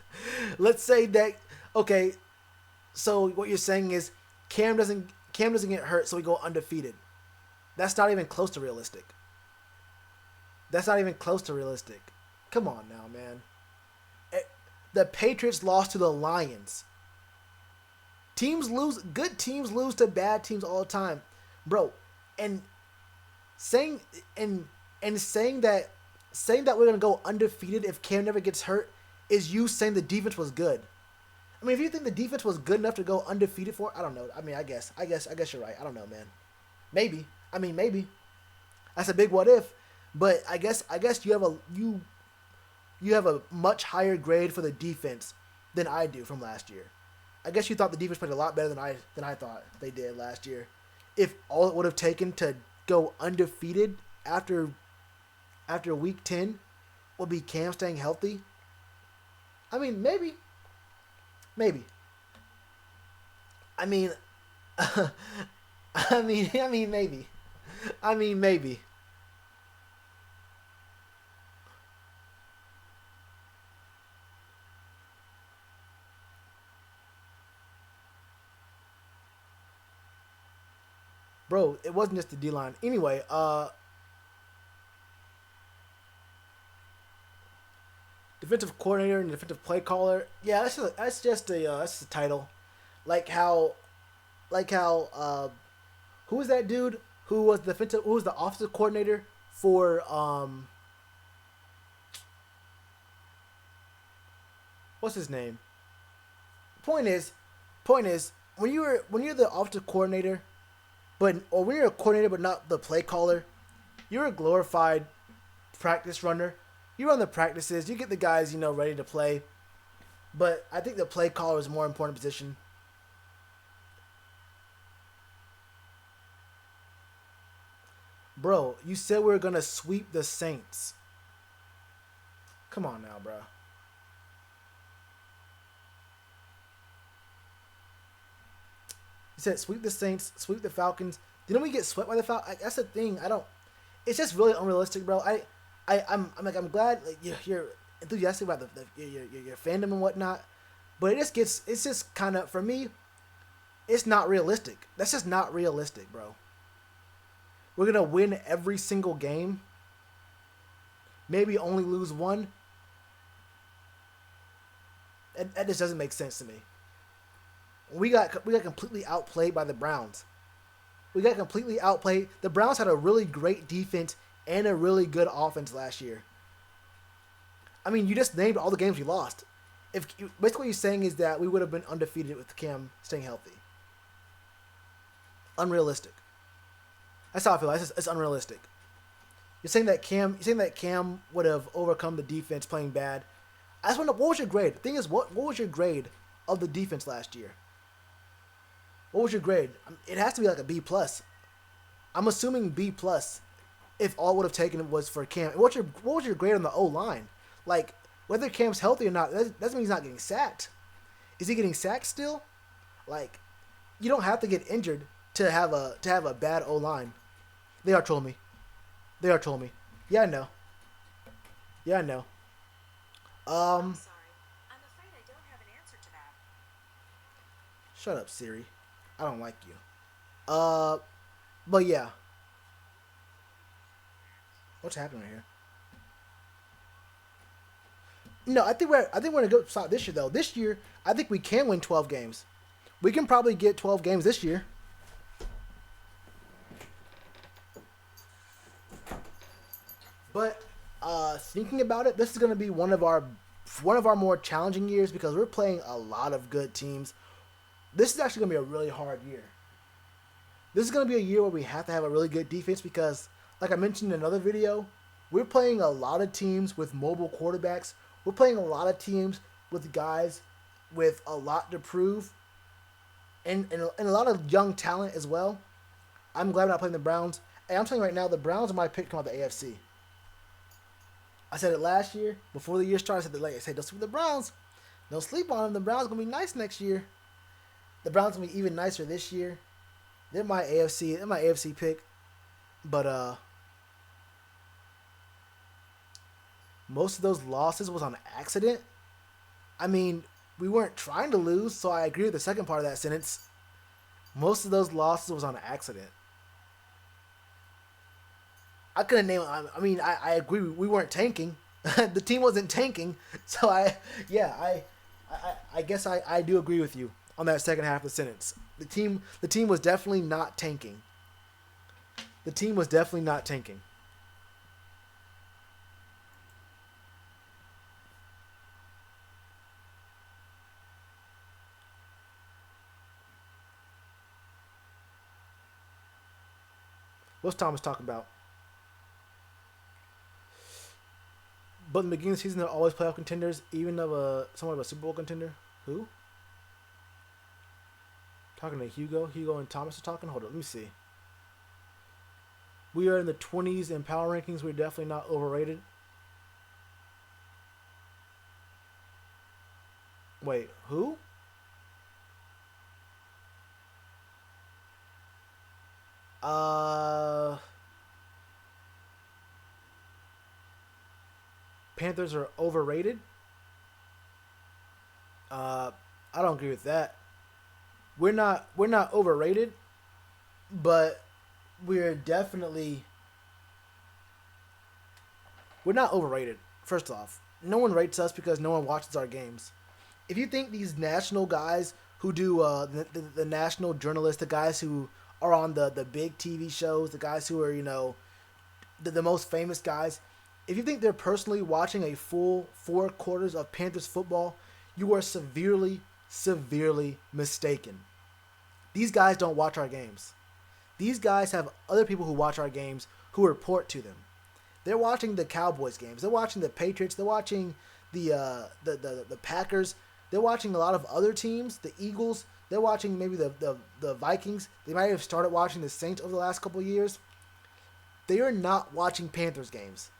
Let's say that, okay, so what you're saying is Cam doesn't get hurt, so we go undefeated. That's not even close to realistic. Come on now, man. The Patriots lost to the Lions. Good teams lose to bad teams all the time. Bro, and saying that we're gonna go undefeated if Cam never gets hurt is you saying the defense was good. I mean, if you think the defense was good enough to go undefeated for, I don't know. I mean, I guess you're right. I don't know, man. Maybe. I mean, maybe. That's a big what if. But I guess you have a much higher grade for the defense than I do from last year. I guess you thought the defense played a lot better than I thought they did last year. If all it would have taken to go undefeated after week 10 would be Cam staying healthy. I mean, maybe. I mean, maybe. Bro, it wasn't just the D-line. Anyway, defensive coordinator and defensive play caller. Yeah, that's just a title. Like how who was that dude who was the offensive coordinator for what's his name? Point is when you're the offensive coordinator, when you're a coordinator but not the play caller, you're a glorified practice runner. You run the practices, you get the guys, ready to play. But I think the play caller is a more important position. Bro, you said we were going to sweep the Saints. Come on now, bro. You said sweep the Saints, sweep the Falcons. Didn't we get swept by the Falcons? That's the thing. It's just really unrealistic, bro. I'm glad you're enthusiastic about your fandom and whatnot, But it's just kind of, for me, it's not realistic. That's just not realistic, bro. We're going to win every single game, maybe only lose one. That just doesn't make sense to me. We got completely outplayed by the Browns. We got completely outplayed. The Browns had a really great defense and a really good offense last year. I mean, you just named all the games we lost. If basically what you're saying is that we would have been undefeated with Cam staying healthy. Unrealistic. That's how I feel. It's unrealistic. You're saying that Cam would have overcome the defense playing bad. I just wonder, what was your grade? The thing is, what was your grade of the defense last year? What was your grade? It has to be like a B plus. I'm assuming B plus. If all would have taken was for Cam. What was your grade on the O line? Like, whether Cam's healthy or not, that doesn't mean he's not getting sacked. Is he getting sacked still? Like, you don't have to get injured to have a bad O line. They are trolling me. Yeah, I know. I'm sorry. I'm afraid I don't have an answer to that. Shut up, Siri. I don't like you. But yeah. What's happening here? No, I think we're in a good spot this year though. This year, I think we can win 12 games. We can probably get 12 games this year. But thinking about it, this is going to be one of our more challenging years because we're playing a lot of good teams. This is actually going to be a really hard year. This is going to be a year where we have to have a really good defense because, like I mentioned in another video, we're playing a lot of teams with mobile quarterbacks. We're playing a lot of teams with guys with a lot to prove and a lot of young talent as well. I'm glad we're not playing the Browns. And I'm telling you right now, the Browns are my pick to come out of the AFC. I said it last year. Before the year started, I said don't sleep with the Browns. Don't sleep on them. The Browns are going to be nice next year. The Browns are going to be even nicer this year. They're my AFC pick. But most of those losses was on accident. I mean, we weren't trying to lose, so I agree with the second part of that sentence. Most of those losses was on accident. I couldn't name. I mean, I agree. We weren't tanking. The team wasn't tanking. So I guess I do agree with you on that second half of the sentence. The team was definitely not tanking. The team was definitely not tanking. What's Thomas talking about? But in the beginning of the season, they're always playoff contenders, even of somewhat of a Super Bowl contender. Who? Talking to Hugo and Thomas are talking. Hold on, let me see. We are in the 20s in power rankings. We're definitely not overrated. Wait, who? Panthers are overrated. I don't agree with that. We're not overrated, but we're not overrated. First off, no one rates us because no one watches our games. If you think these national guys who do the national journalists, the guys who are on the big TV shows, the guys who are the most famous guys, if you think they're personally watching a full 4 quarters of Panthers football, you are severely mistaken. These guys don't watch our games. These guys have other people who watch our games who report to them. They're watching the Cowboys games. They're watching the Patriots. They're watching the Packers. They're watching a lot of other teams, the Eagles. They're watching maybe the Vikings. They might have started watching the Saints over the last couple of years. They are not watching Panthers games.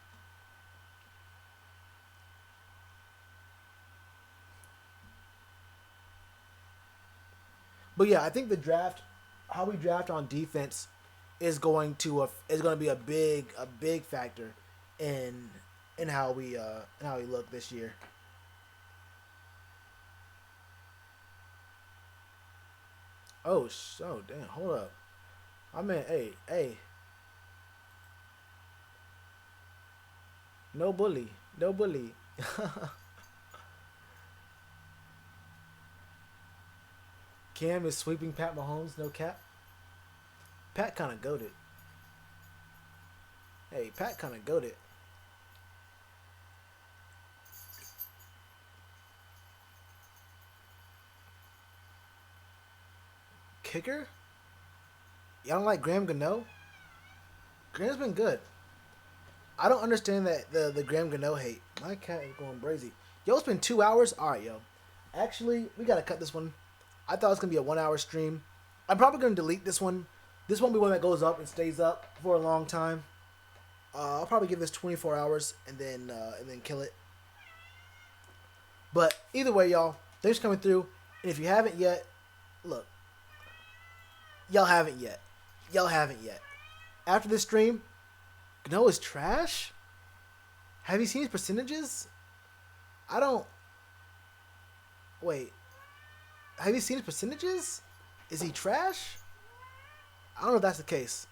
But yeah, I think the draft, how we draft on defense, is going to be a big factor in how we look this year. Oh, damn. Hold up. I mean, hey. No bully. No bully. Cam is sweeping Pat Mahomes. No cap. Pat kind of goaded. Hey, Pat kind of goaded. Kicker? Y'all don't like Graham Gano? Graham's been good. I don't understand that the Graham Gano hate. My cat is going crazy. Yo, it's been 2 hours. All right, yo. Actually, we gotta cut this one. I thought it was gonna be a 1 hour stream. I'm probably gonna delete this one. This won't be one that goes up and stays up for a long time. I'll probably give this 24 hours and then kill it. But either way, y'all, thanks for coming through. And if you haven't yet, look, y'all haven't yet. Y'all haven't yet. After this stream, Gano is trash? Have you seen his percentages? I don't... Wait. Have you seen his percentages? Is he trash? I don't know if that's the case.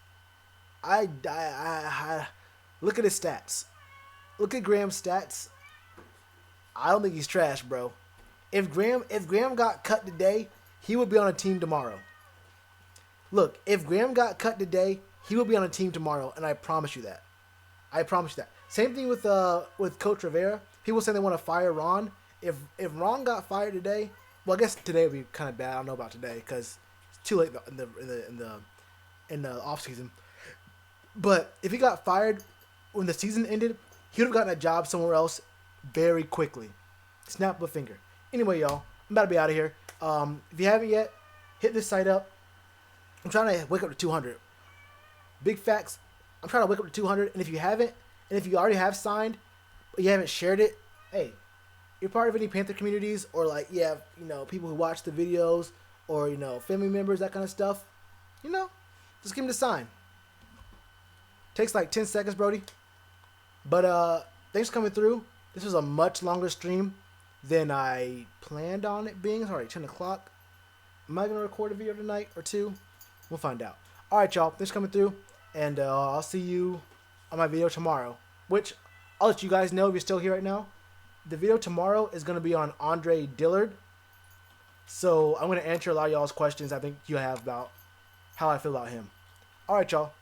I look at his stats. Look at Graham's stats. I don't think he's trash, bro. If Graham got cut today, he would be on a team tomorrow. Look, if Graham got cut today, he will be on a team tomorrow, and I promise you that. I promise you that. Same thing with Coach Rivera. People saying they want to fire Ron. If Ron got fired today, well, I guess today would be kind of bad. I don't know about today because it's too late in the off season. But if he got fired when the season ended, he would have gotten a job somewhere else very quickly. Snap of a finger. Anyway, y'all, I'm about to be out of here. If you haven't yet, hit this site up. I'm trying to wake up to 200. Big facts. I'm trying to wake up to 200. And if you haven't, and if you already have signed, but you haven't shared it, hey, you're part of any Panther communities, or like you have, people who watch the videos, or family members, that kind of stuff. Just give them the sign. Takes like 10 seconds, Brody. But thanks for coming through. This was a much longer stream than I planned on it being. It's already 10 o'clock. Am I going to record a video tonight or two? We'll find out. All right, y'all. Thanks for coming through. And I'll see you on my video tomorrow. Which, I'll let you guys know if you're still here right now. The video tomorrow is going to be on Andre Dillard. So I'm going to answer a lot of y'all's questions I think you have about how I feel about him. All right, y'all.